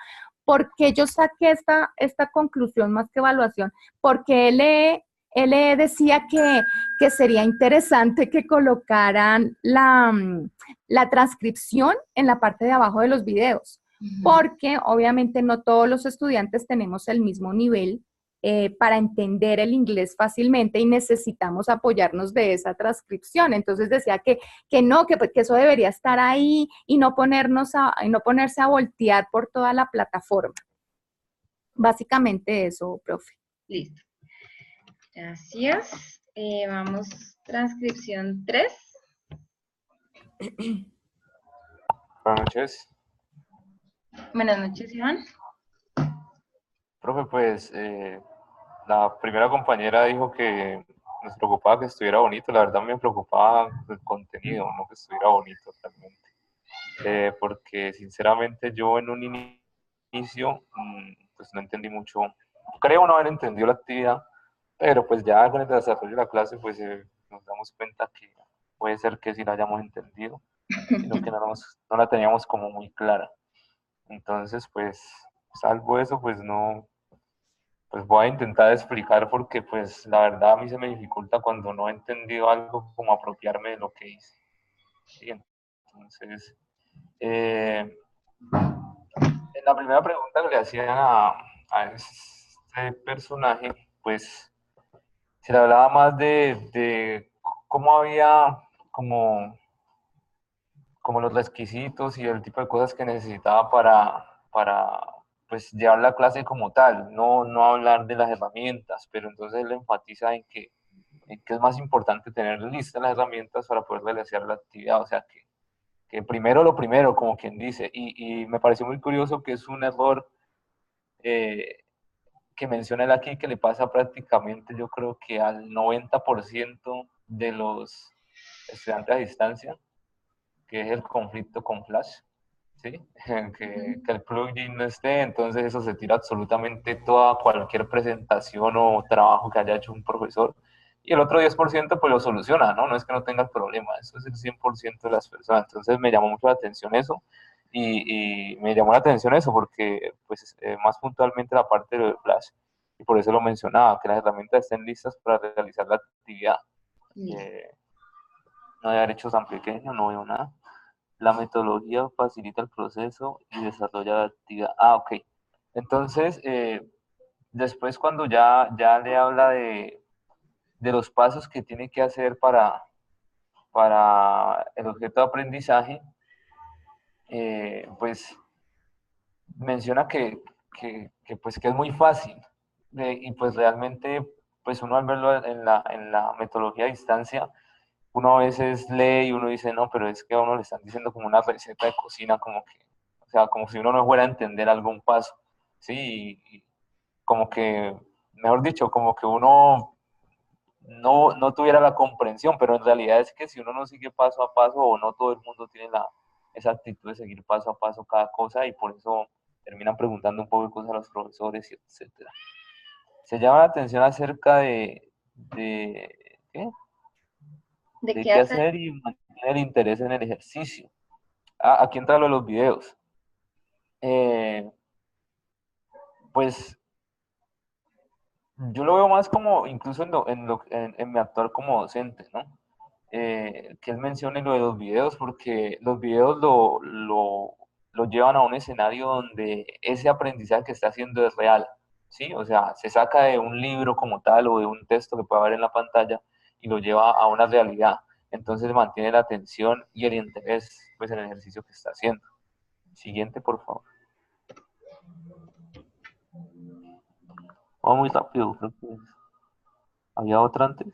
¿Por qué yo saqué esta conclusión más que evaluación? Porque él decía que sería interesante que colocaran la transcripción en la parte de abajo de los videos, porque obviamente no todos los estudiantes tenemos el mismo nivel para entender el inglés fácilmente y necesitamos apoyarnos de esa transcripción. Entonces decía que eso debería estar ahí y no ponerse a voltear por toda la plataforma. Básicamente eso, profe. Listo. Gracias. Vamos, transcripción 3. Buenas noches. Buenas noches, Iván. Profe, pues la primera compañera dijo que nos preocupaba que estuviera bonito. La verdad me preocupaba el contenido, no que estuviera bonito realmente. Porque sinceramente yo en un inicio pues no entendí mucho. Creo no haber entendido la actividad, pero pues ya con el desarrollo de la clase pues nos damos cuenta que puede ser que sí la hayamos entendido, sino que no la teníamos como muy clara. Entonces pues salvo eso pues no, pues voy a intentar explicar porque pues la verdad a mí se me dificulta cuando no he entendido algo como apropiarme de lo que hice. ¿Sí? Entonces, en la primera pregunta que le hacían a este personaje, pues se le hablaba más de cómo había como los requisitos y el tipo de cosas que necesitaba para pues llevar la clase como tal, no hablar de las herramientas, pero entonces él enfatiza en que es más importante tener listas las herramientas para poder realizar la actividad, o sea que primero lo primero, como quien dice, y me pareció muy curioso que es un error que menciona él aquí que le pasa prácticamente yo creo que al 90% de los estudiantes a distancia, que es el conflicto con Flash, ¿sí? que el plugin no esté, entonces eso se tira absolutamente toda cualquier presentación o trabajo que haya hecho un profesor, y el otro 10% pues lo soluciona, ¿no? No es que no tenga el problema, eso es el 100% de las personas, entonces me llamó mucho la atención eso, y me llamó la atención eso porque pues más puntualmente la parte de Flash, y por eso lo mencionaba, que las herramientas estén listas para realizar la actividad. No hay derechos tan pequeños, no veo nada. La metodología facilita el proceso y desarrolla la actividad. Ok. Entonces, después cuando ya le habla de los pasos que tiene que hacer para el objeto de aprendizaje, pues menciona pues, que es muy fácil. Y pues realmente, pues uno al verlo en la metodología a distancia, uno a veces lee y uno dice, no, pero es que a uno le están diciendo como una receta de cocina, como que, o sea, como si uno no fuera a entender algún paso, ¿sí? Y como que, mejor dicho, como que uno no tuviera la comprensión, pero en realidad es que si uno no sigue paso a paso, o no todo el mundo tiene esa actitud de seguir paso a paso cada cosa, y por eso terminan preguntando un poco de cosas a los profesores, etcétera. Se llama la atención acerca ¿qué? ¿De De qué qué hacer? hacer y mantener el interés en el ejercicio. Aquí entra lo de los videos. Pues yo lo veo más como, incluso en mi actuar como docente, ¿no? Que él mencione lo de los videos, porque los videos lo llevan a un escenario donde ese aprendizaje que está haciendo es real, ¿sí? O sea, se saca de un libro como tal o de un texto que puede haber en la pantalla y lo lleva a una realidad. Entonces mantiene la atención y el interés, pues, en el ejercicio que está haciendo. Siguiente, por favor. Vamos muy rápido, creo que había otra antes.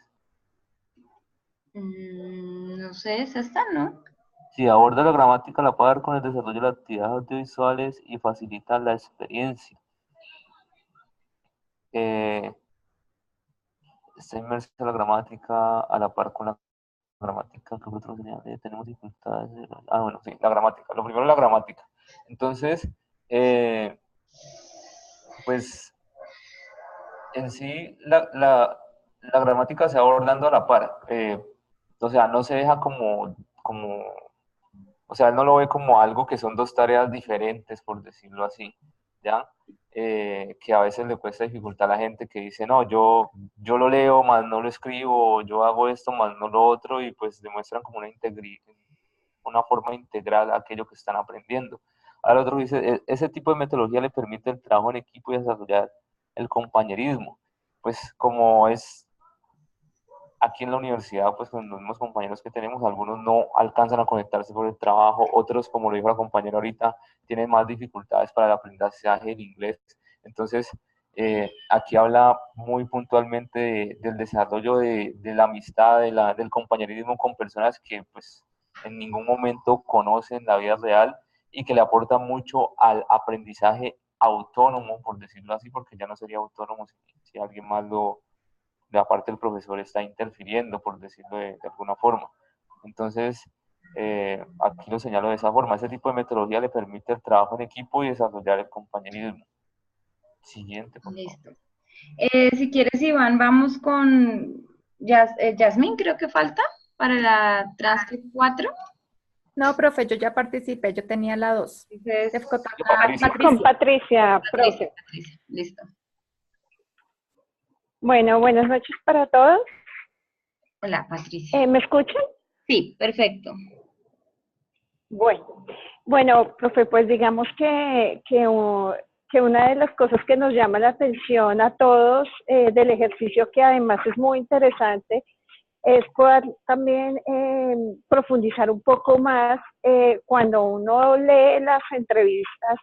No sé, es esta, ¿no? Si aborda la gramática a la par con el desarrollo de las actividades audiovisuales y facilita la experiencia. Está inmersa la gramática a la par con la gramática, que otro tenemos dificultades. Bueno, sí, la gramática. Lo primero es la gramática. Entonces, pues en sí la gramática se va abordando a la par. O sea, no se deja o sea, él no lo ve como algo que son dos tareas diferentes, por decirlo así, ¿ya? Que a veces le cuesta dificultad a la gente que dice, no, yo lo leo, más no lo escribo, yo hago esto, más no lo otro, y pues demuestran como una forma integral a aquello que están aprendiendo. Al otro dice, ese tipo de metodología le permite el trabajo en equipo y desarrollar el compañerismo. Pues como es aquí en la universidad, pues con los mismos compañeros que tenemos, algunos no alcanzan a conectarse por el trabajo, otros, como lo dijo la compañera ahorita, tienen más dificultades para el aprendizaje del inglés. Entonces, aquí habla muy puntualmente del desarrollo de la amistad, del compañerismo con personas que pues en ningún momento conocen la vida real y que le aportan mucho al aprendizaje autónomo, por decirlo así, porque ya no sería autónomo si alguien más de aparte del profesor está interfiriendo, por decirlo de alguna forma. Entonces, aquí lo señalo de esa forma. Ese tipo de metodología le permite el trabajo en equipo y desarrollar el compañerismo. Siguiente, por favor. Listo. Si quieres, Iván, vamos con Yasmín, creo que falta para la transcript 4. No, profe, yo ya participé, yo tenía la 2. Con Patricia, profe. Patricia, listo. Bueno, buenas noches para todos. Hola, Patricia. ¿Me escuchan? Sí, perfecto. Bueno, profe, pues digamos que una de las cosas que nos llama la atención a todos del ejercicio, que además es muy interesante, es poder también profundizar un poco más cuando uno lee las entrevistas,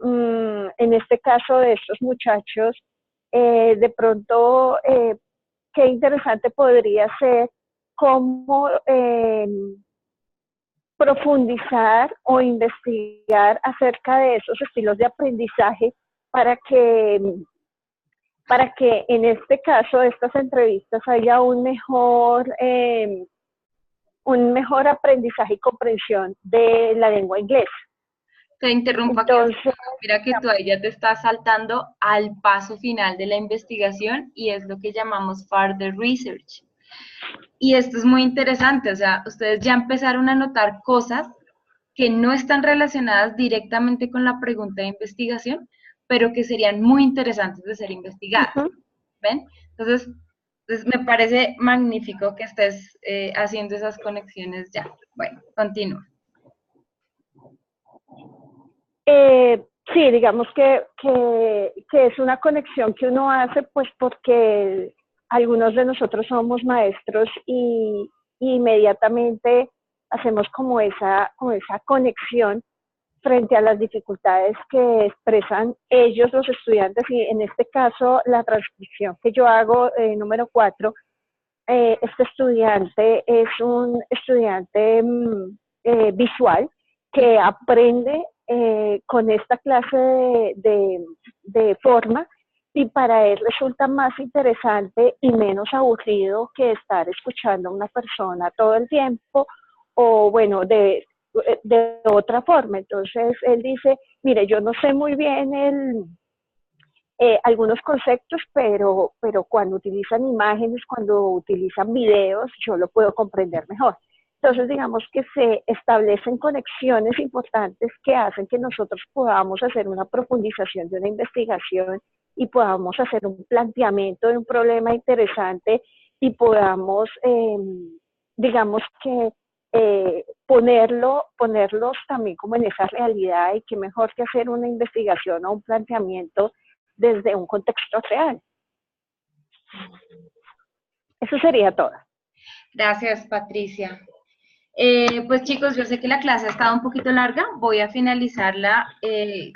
en este caso de estos muchachos, de pronto, qué interesante podría ser cómo profundizar o investigar acerca de esos estilos de aprendizaje para que en este caso de estas entrevistas haya un mejor aprendizaje y comprensión de la lengua inglesa. Te interrumpo. Entonces, aquí. Mira que tú ahí ya te estás saltando al paso final de la investigación y es lo que llamamos further research. Y esto es muy interesante, o sea, ustedes ya empezaron a notar cosas que no están relacionadas directamente con la pregunta de investigación, pero que serían muy interesantes de ser investigadas. ¿Ven? Entonces, me parece magnífico que estés haciendo esas conexiones ya. Bueno, continúa. Sí, digamos que es una conexión que uno hace pues porque algunos de nosotros somos maestros y inmediatamente hacemos como esa conexión frente a las dificultades que expresan ellos, los estudiantes, y en este caso la transcripción que yo hago, número 4, este estudiante es un estudiante visual que aprende con esta clase de forma, y para él resulta más interesante y menos aburrido que estar escuchando a una persona todo el tiempo, o bueno, de otra forma. Entonces él dice, mire, yo no sé muy bien algunos conceptos, pero cuando utilizan imágenes, cuando utilizan videos, yo lo puedo comprender mejor. Entonces, digamos que se establecen conexiones importantes que hacen que nosotros podamos hacer una profundización de una investigación y podamos hacer un planteamiento de un problema interesante y podamos, digamos que, ponerlos también como en esa realidad, y que mejor que hacer una investigación o un planteamiento desde un contexto real. Eso sería todo. Gracias, Patricia. Pues chicos, yo sé que la clase ha estado un poquito larga, voy a finalizarla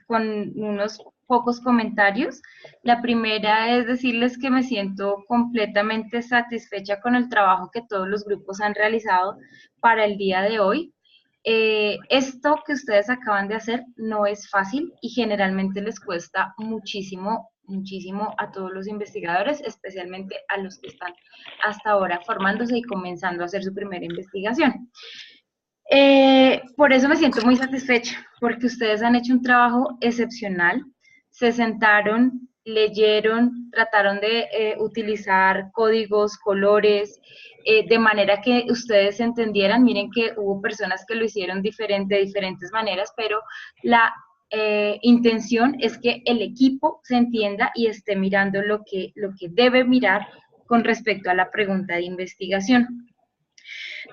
con unos pocos comentarios. La primera es decirles que me siento completamente satisfecha con el trabajo que todos los grupos han realizado para el día de hoy. Esto que ustedes acaban de hacer no es fácil y generalmente les cuesta muchísimo a todos los investigadores, especialmente a los que están hasta ahora formándose y comenzando a hacer su primera investigación. Por eso me siento muy satisfecha, porque ustedes han hecho un trabajo excepcional, se sentaron, leyeron, trataron de utilizar códigos, colores, de manera que ustedes entendieran. Miren que hubo personas que lo hicieron de diferentes maneras, pero la intención es que el equipo se entienda y esté mirando lo que debe mirar con respecto a la pregunta de investigación.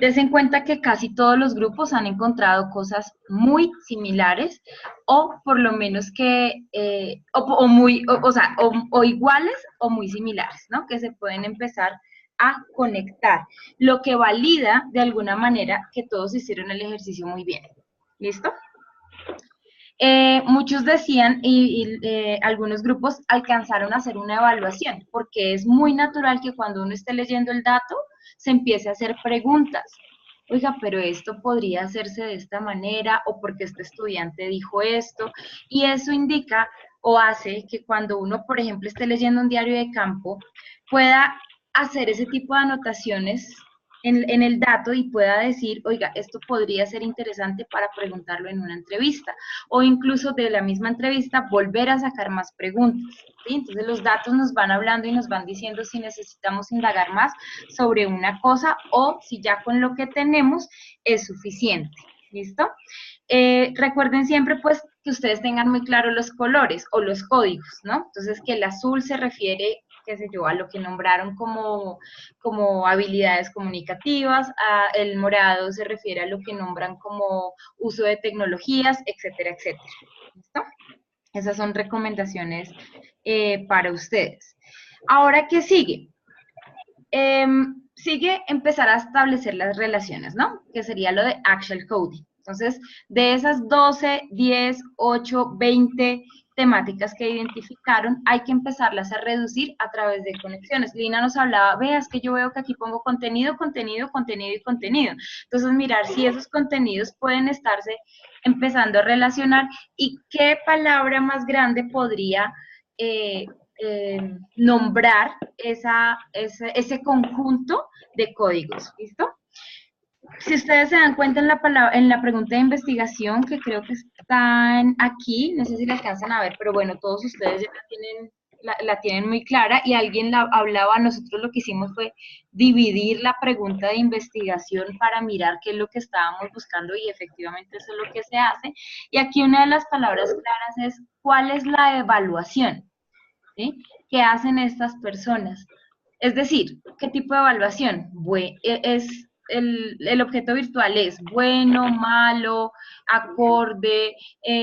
Des en cuenta que casi todos los grupos han encontrado cosas muy similares, o por lo menos que, o iguales o muy similares, ¿no? Que se pueden empezar a conectar, lo que valida de alguna manera que todos hicieron el ejercicio muy bien. ¿Listo? Muchos decían, algunos grupos alcanzaron a hacer una evaluación, porque es muy natural que cuando uno esté leyendo el dato, se empiece a hacer preguntas. Oiga, pero esto podría hacerse de esta manera, o porque este estudiante dijo esto, y eso indica o hace que cuando uno, por ejemplo, esté leyendo un diario de campo, pueda hacer ese tipo de anotaciones en el dato y pueda decir, oiga, esto podría ser interesante para preguntarlo en una entrevista, o incluso de la misma entrevista volver a sacar más preguntas, ¿sí? Entonces los datos nos van hablando y nos van diciendo si necesitamos indagar más sobre una cosa o si ya con lo que tenemos es suficiente. ¿Listo? Recuerden siempre pues que ustedes tengan muy claro los colores o los códigos, ¿no? Entonces que el azul se refiere, qué sé yo, a lo que nombraron como habilidades comunicativas, el morado se refiere a lo que nombran como uso de tecnologías, etcétera, etcétera. ¿Listo? Esas son recomendaciones para ustedes. Ahora, ¿qué sigue? Sigue empezar a establecer las relaciones, ¿no? Que sería lo de actual coding. Entonces, de esas 12, 10, 8, 20 temáticas que identificaron, hay que empezarlas a reducir a través de conexiones. Lina nos hablaba, veas que yo veo que aquí pongo contenido, contenido, contenido y contenido. Entonces, mirar si esos contenidos pueden estarse empezando a relacionar y qué palabra más grande podría nombrar ese conjunto de códigos. ¿Listo? Si ustedes se dan cuenta en la pregunta de investigación, que creo que están aquí, no sé si la alcanzan a ver, pero bueno, todos ustedes ya la tienen muy clara, y alguien la hablaba, nosotros lo que hicimos fue dividir la pregunta de investigación para mirar qué es lo que estábamos buscando, y efectivamente eso es lo que se hace. Y aquí una de las palabras claras es, ¿cuál es la evaluación? ¿Sí? ¿Qué hacen estas personas? Es decir, ¿qué tipo de evaluación? El objeto virtual es bueno, malo, acorde,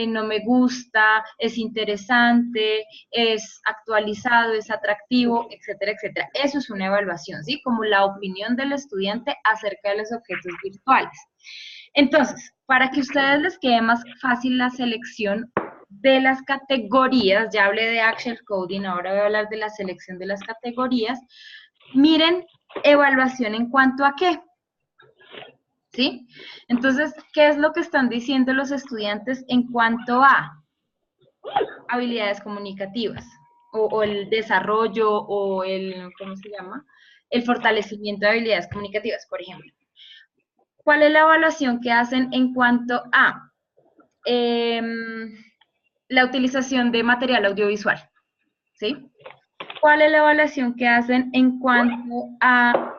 no me gusta, es interesante, es actualizado, es atractivo, etcétera, etcétera. Eso es una evaluación, ¿sí? Como la opinión del estudiante acerca de los objetos virtuales. Entonces, para que a ustedes les quede más fácil la selección de las categorías, ya hablé de actual coding, ahora voy a hablar de la selección de las categorías. Miren ¿Evaluación en cuanto a qué? ¿Sí? Entonces, ¿qué es lo que están diciendo los estudiantes en cuanto a habilidades comunicativas? O el desarrollo, o el, ¿cómo se llama? El fortalecimiento de habilidades comunicativas, por ejemplo. ¿Cuál es la evaluación que hacen en cuanto a la utilización de material audiovisual? ¿Sí? ¿Cuál es la evaluación que hacen en cuanto a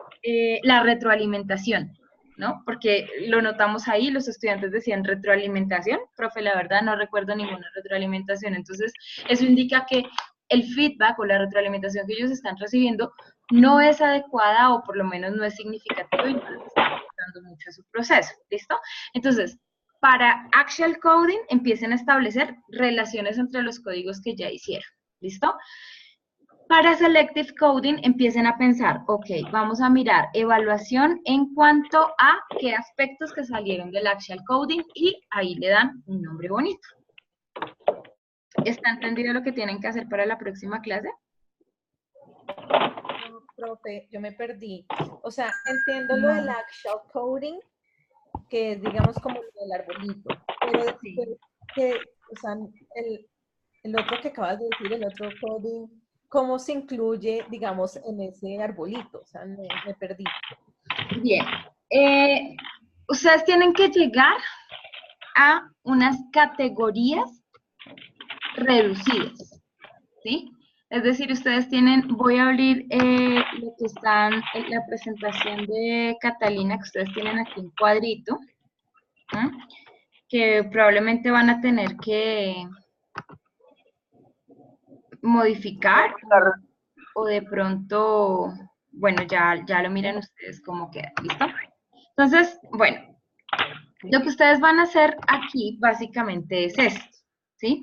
la retroalimentación? ¿No? Porque lo notamos ahí, los estudiantes decían retroalimentación. Profe, la verdad no recuerdo ninguna retroalimentación. Entonces, eso indica que el feedback o la retroalimentación que ellos están recibiendo no es adecuada, o por lo menos no es significativo, y no les está afectando mucho a su proceso. ¿Listo? Entonces, para Actual Coding empiecen a establecer relaciones entre los códigos que ya hicieron. ¿Listo? Para Selective Coding empiecen a pensar, ok, vamos a mirar evaluación en cuanto a qué aspectos que salieron del Actual Coding, y ahí le dan un nombre bonito. ¿Está entendido lo que tienen que hacer para la próxima clase? No, profe, yo me perdí. O sea, entiendo lo del Actual Coding, que es, digamos, como lo del arbolito, pero después que, o sea, el otro que acabas de decir, el otro coding, ¿cómo se incluye, digamos, en ese arbolito? O sea, me perdí. Bien. Ustedes tienen que llegar a unas categorías reducidas, ¿sí? Es decir, ustedes tienen, voy a abrir lo que está en la presentación de Catalina, que ustedes tienen aquí un cuadrito, ¿sí? Que probablemente van a tener que modificar, o de pronto, bueno, ya lo miran ustedes cómo queda, ¿listo? Entonces, bueno, lo que ustedes van a hacer aquí básicamente es esto, ¿sí?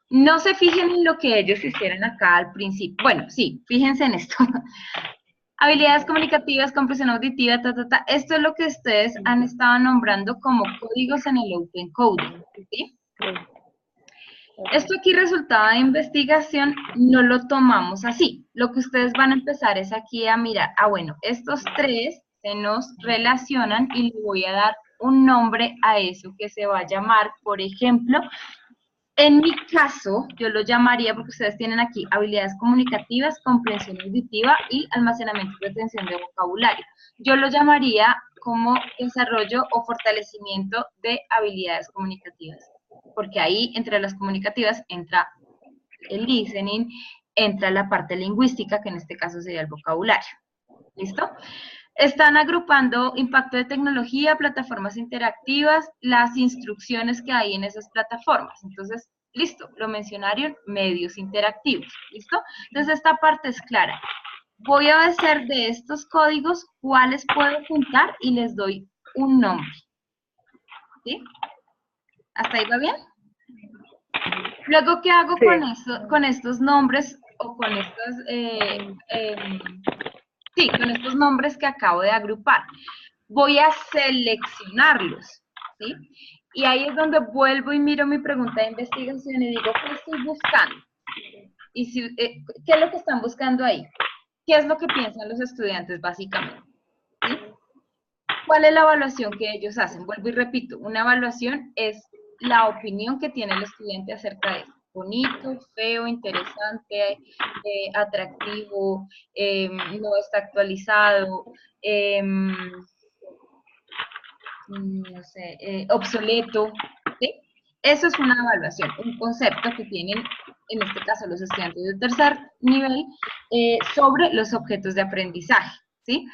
No se fijen en lo que ellos hicieron acá al principio. Bueno, sí, fíjense en esto. Habilidades comunicativas, comprensión auditiva, Esto es lo que ustedes han estado nombrando como códigos en el Open Coding, ¿sí? Esto aquí, resultado de investigación, no lo tomamos así. Lo que ustedes van a empezar es aquí a mirar, bueno, estos tres se nos relacionan y le voy a dar un nombre a eso que se va a llamar, por ejemplo, en mi caso, yo lo llamaría, porque ustedes tienen aquí habilidades comunicativas, comprensión auditiva y almacenamiento y retención de vocabulario. Yo lo llamaría como desarrollo o fortalecimiento de habilidades comunicativas, porque ahí entre las comunicativas entra el listening, entra la parte lingüística, que en este caso sería el vocabulario. ¿Listo? Están agrupando impacto de tecnología, plataformas interactivas, las instrucciones que hay en esas plataformas. Entonces, listo, lo mencionaron, medios interactivos. ¿Listo? Entonces, esta parte es clara. Voy a hacer de estos códigos cuáles puedo juntar y les doy un nombre. ¿Sí? ¿Hasta ahí va bien? Luego, ¿qué hago con estos nombres o con estos, con estos nombres que acabo de agrupar? Voy a seleccionarlos, ¿sí? Y ahí es donde vuelvo y miro mi pregunta de investigación y digo, ¿qué estoy buscando? Y si, ¿qué es lo que están buscando ahí? ¿Qué es lo que piensan los estudiantes básicamente? ¿Sí? ¿Cuál es la evaluación que ellos hacen? Vuelvo y repito, una evaluación es la opinión que tiene el estudiante acerca de eso. Bonito, feo, interesante, atractivo, no está actualizado, no sé, obsoleto, ¿sí? Eso es una evaluación, un concepto que tienen, en este caso, los estudiantes de tercer nivel, sobre los objetos de aprendizaje, ¿sí?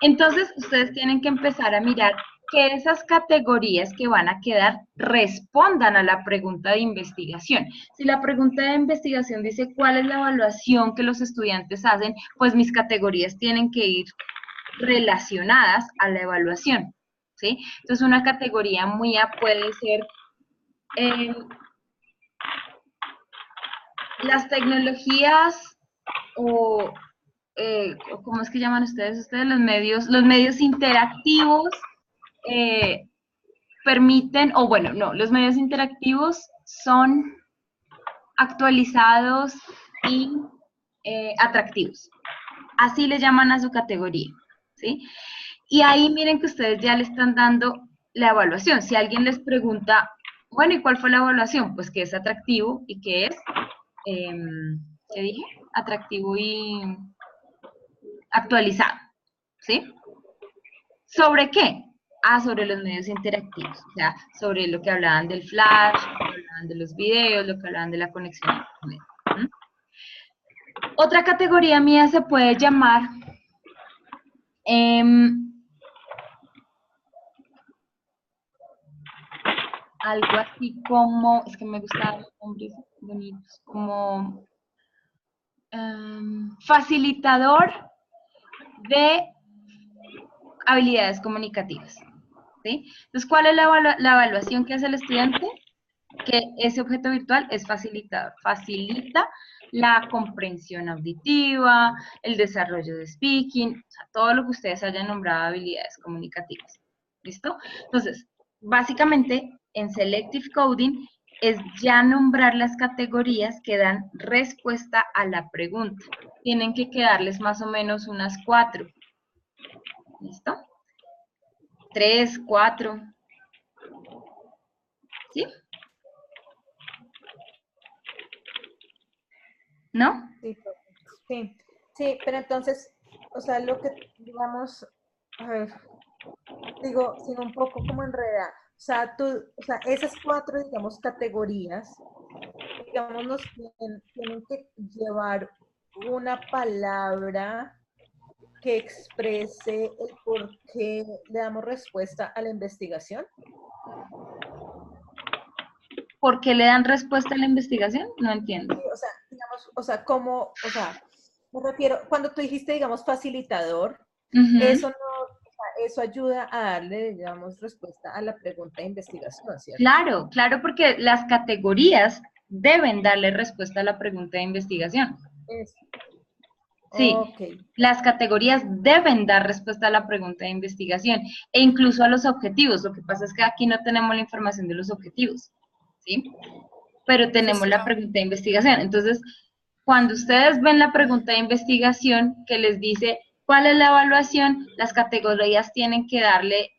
Entonces, ustedes tienen que empezar a mirar que esas categorías que van a quedar respondan a la pregunta de investigación. Si la pregunta de investigación dice cuál es la evaluación que los estudiantes hacen, pues mis categorías tienen que ir relacionadas a la evaluación, ¿sí? Entonces, una categoría muy puede ser las tecnologías o ¿cómo es que llaman ustedes? Los medios interactivos permiten, o bueno, no, los medios interactivos son actualizados y atractivos. así le llaman a su categoría, ¿sí? Y ahí miren que ustedes ya le están dando la evaluación. Si alguien les pregunta, bueno, ¿y cuál fue la evaluación? Pues que es atractivo y que es, ¿qué dije? Atractivo y actualizado, ¿sí? ¿Sobre qué? Sobre los medios interactivos, o sea, sobre lo que hablaban del flash, lo que hablaban de los videos, lo que hablaban de la conexión a internet. Otra categoría mía se puede llamar algo así como, es que me gustan los nombres bonitos, como facilitador de habilidades comunicativas, ¿sí? Entonces, ¿cuál es la evaluación que hace el estudiante? Que ese objeto virtual es facilitador, facilita la comprensión auditiva, el desarrollo de speaking, o sea, todo lo que ustedes hayan nombrado habilidades comunicativas, ¿listo? Entonces, básicamente, en Selective Coding es ya nombrar las categorías que dan respuesta a la pregunta. Tienen que quedarles más o menos unas 4, ¿listo? 3, 4, ¿sí? ¿No? Sí, sí, pero entonces, o sea, lo que, digamos, a ver, digo, sigo un poco como enredada. O sea, esas 4, digamos, categorías, digamos, tienen que llevar una palabra que exprese el por qué le damos respuesta a la investigación. ¿Por qué le dan respuesta a la investigación? No entiendo. Sí, o sea, digamos, me refiero, cuando tú dijiste, digamos, facilitador, eso no, eso ayuda a darle, digamos, respuesta a la pregunta de investigación, ¿cierto? Claro, claro, porque las categorías deben darle respuesta a la pregunta de investigación. Sí, las categorías deben dar respuesta a la pregunta de investigación e incluso a los objetivos. Lo que pasa es que aquí no tenemos la información de los objetivos, ¿sí? Pero tenemos la pregunta de investigación. Entonces, cuando ustedes ven la pregunta de investigación que les dice cuál es la evaluación, las categorías tienen que darle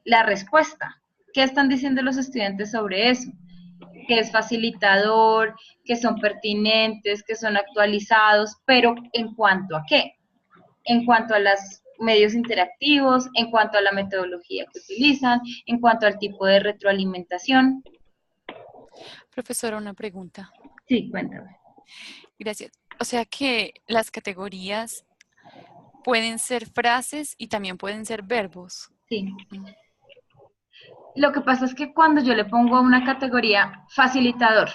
la respuesta. ¿Qué están diciendo los estudiantes sobre eso? Que es facilitador, que son pertinentes, que son actualizados, pero ¿en cuanto a qué? En cuanto a los medios interactivos, en cuanto a la metodología que utilizan, en cuanto al tipo de retroalimentación. Profesora, una pregunta. Sí, cuéntame. Gracias. O sea que las categorías pueden ser frases y también pueden ser verbos. Sí. Lo que pasa es que cuando yo le pongo a una categoría facilitador,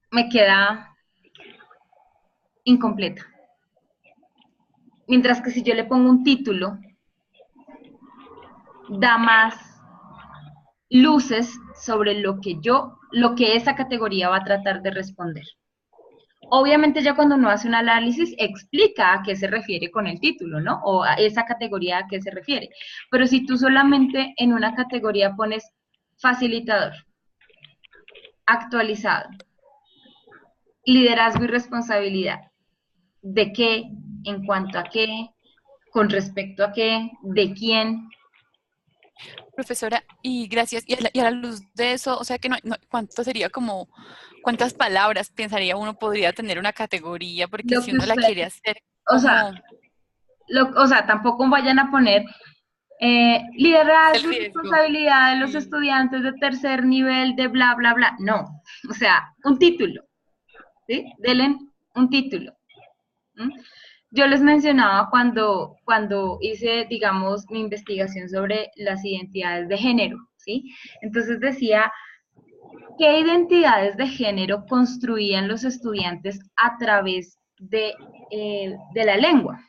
me queda incompleta. Mientras que si yo le pongo un título, da más luces sobre lo que esa categoría va a tratar de responder. Obviamente ya cuando uno hace un análisis explica a qué se refiere con el título, ¿no? O a esa categoría a qué se refiere. Pero si tú solamente en una categoría pones facilitador, actualizado, liderazgo y responsabilidad, ¿de qué? ¿En cuanto a qué? ¿Con respecto a qué? ¿De quién? Profesora, y gracias. Y a la luz de eso, o sea que ¿cuánto sería como, cuántas palabras pensaría uno podría tener una categoría? Porque si uno la quiere hacer como... O sea, tampoco vayan a poner liderazgo y responsabilidad de los estudiantes de tercer nivel de bla, bla, bla. No, o sea, un título, ¿sí? Denle un título. Yo les mencionaba cuando hice, digamos, mi investigación sobre las identidades de género, ¿sí? Entonces decía, ¿qué identidades de género construían los estudiantes a través de la lengua?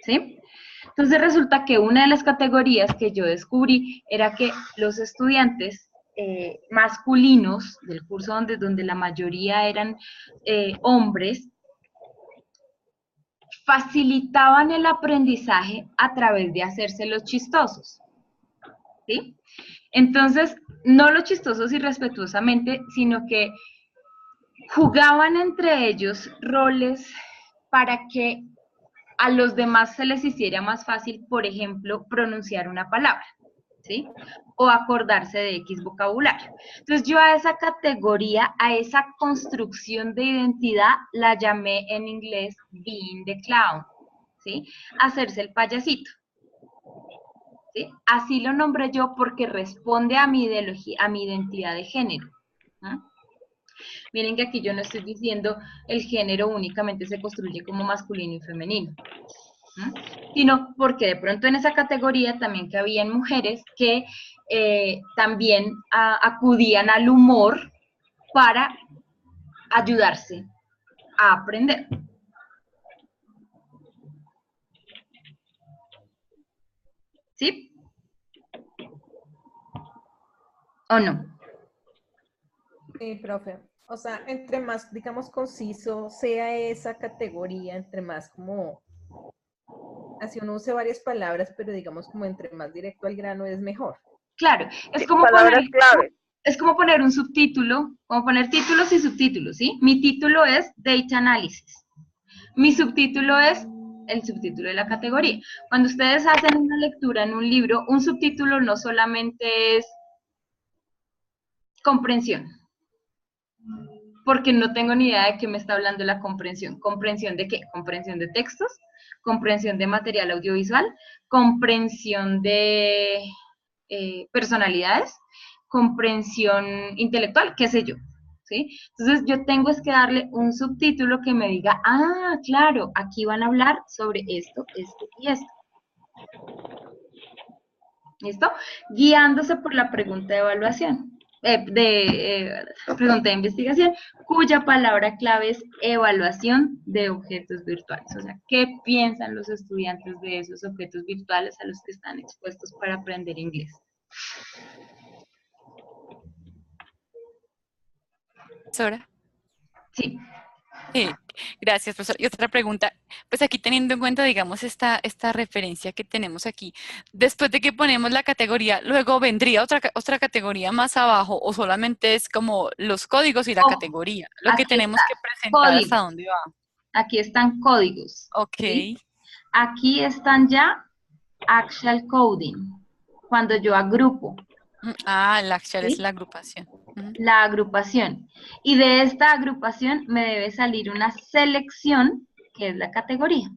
¿Sí? Entonces resulta que una de las categorías que yo descubrí era que los estudiantes masculinos del curso donde la mayoría eran hombres, facilitaban el aprendizaje a través de hacerse los chistosos, ¿sí? Entonces, no los chistosos irrespetuosamente, sino que jugaban entre ellos roles para que a los demás se les hiciera más fácil, por ejemplo, pronunciar una palabra, ¿sí? O acordarse de X vocabulario. Entonces yo a esa categoría, a esa construcción de identidad, la llamé en inglés being the clown, ¿sí? Hacerse el payasito. ¿Sí? Así lo nombré yo porque responde a mi ideología, a mi identidad de género. ¿Ah? Miren que aquí yo no estoy diciendo el género únicamente se construye como masculino y femenino, ¿ah? Sino porque de pronto en esa categoría también cabían mujeres que también acudían al humor para ayudarse a aprender. ¿Sí? ¿O no? Sí, profe. O sea, entre más, digamos, conciso sea esa categoría, entre más como, así uno use varias palabras, pero digamos como entre más directo al grano es mejor. Claro, es como poner un subtítulo, como poner títulos y subtítulos, ¿sí? Mi título es Data Analysis. Mi subtítulo es el subtítulo de la categoría. Cuando ustedes hacen una lectura en un libro, un subtítulo no solamente es comprensión, porque no tengo ni idea de qué me está hablando la comprensión. ¿Comprensión de qué? Comprensión de textos, comprensión de material audiovisual, comprensión de personalidades, comprensión intelectual, qué sé yo, ¿sí? Entonces yo tengo es que darle un subtítulo que me diga, ah, claro, aquí van a hablar sobre esto, esto y esto. ¿Listo? Guiándose por la pregunta de evaluación. Pregunta de investigación, cuya palabra clave es evaluación de objetos virtuales. O sea, ¿qué piensan los estudiantes de esos objetos virtuales a los que están expuestos para aprender inglés? ¿Sora? Sí. Gracias, profesor. Y otra pregunta, pues aquí teniendo en cuenta, digamos, esta referencia que tenemos aquí, después de que ponemos la categoría, luego vendría otra categoría más abajo, o solamente es como los códigos y la categoría, lo que tenemos que presentar códigos. hasta dónde va. Aquí están códigos. Ok. ¿Sí? Aquí están ya actual coding, cuando yo agrupo. Ah, el actual ¿sí? es la agrupación. La agrupación. Y de esta agrupación me debe salir una selección, que es la categoría.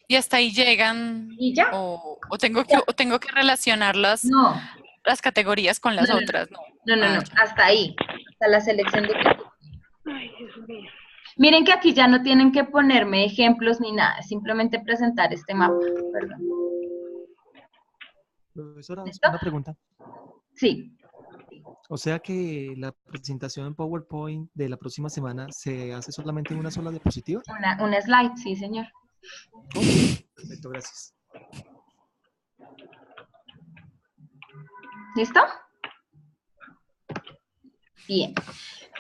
Y hasta ahí llegan. ¿Y ya? O tengo que relacionar las categorías con las otras, ¿no? No, hasta ahí, hasta la selección de categoría. Ay, Dios mío. Miren que aquí ya no tienen que ponerme ejemplos ni nada, simplemente presentar este mapa. Perdón. Profesora, ¿Listo? una pregunta. Sí. O sea que la presentación en PowerPoint de la próxima semana se hace solamente en una sola diapositiva. Una slide, sí, señor. Perfecto, gracias. ¿Listo? Bien.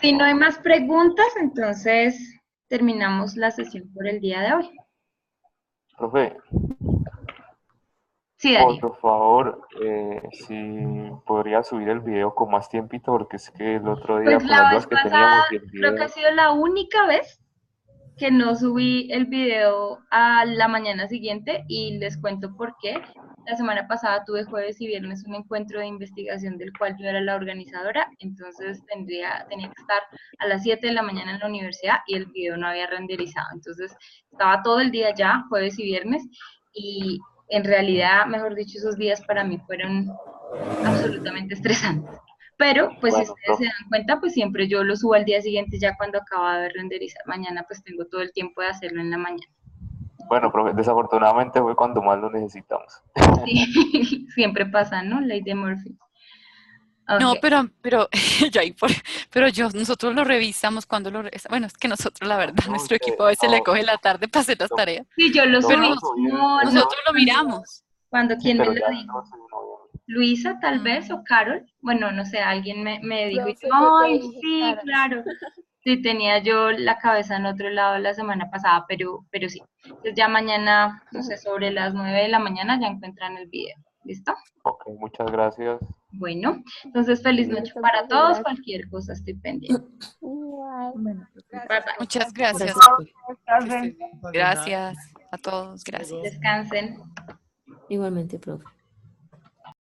Si no hay más preguntas, entonces terminamos la sesión por el día de hoy. Profe. Sí, Dani. Por favor, si podría subir el video con más tiempito, porque es que el otro día Pues con las dudas que teníamos y el video... creo que ha sido la única vez que no subí el video a la mañana siguiente y les cuento por qué. La semana pasada tuve jueves y viernes un encuentro de investigación del cual yo era la organizadora, entonces tenía que estar a las 7 de la mañana en la universidad y el video no había renderizado. Entonces estaba todo el día ya, jueves y viernes, y en realidad, mejor dicho, esos días para mí fueron absolutamente estresantes. Pero, pues si ustedes se dan cuenta, pues siempre yo lo subo al día siguiente ya cuando acaba de renderizar. Mañana pues tengo todo el tiempo de hacerlo en la mañana. Bueno, profe, desafortunadamente fue cuando más lo necesitamos. Sí, siempre pasa, ¿no? Ley de Murphy. Okay. No, pero nosotros lo revisamos cuando lo revisamos. Bueno, es que nosotros, la verdad, nuestro equipo a veces le coge la tarde para hacer las tareas. Sí, yo lo subo. Nosotros lo miramos. Cuando quien me lo dijo. Luisa, tal vez, o Carol. Bueno, no sé, alguien me dijo, ay, sí, claro. Sí, tenía yo la cabeza en otro lado la semana pasada, pero sí. Entonces ya mañana, no sé, sobre las 9 de la mañana ya encuentran el video. ¿Listo? Ok, muchas gracias. Bueno, entonces feliz noche para todos. Cualquier cosa estoy pendiente. Muchas gracias. Descansen. Gracias a todos, gracias. Descansen. Igualmente, profe.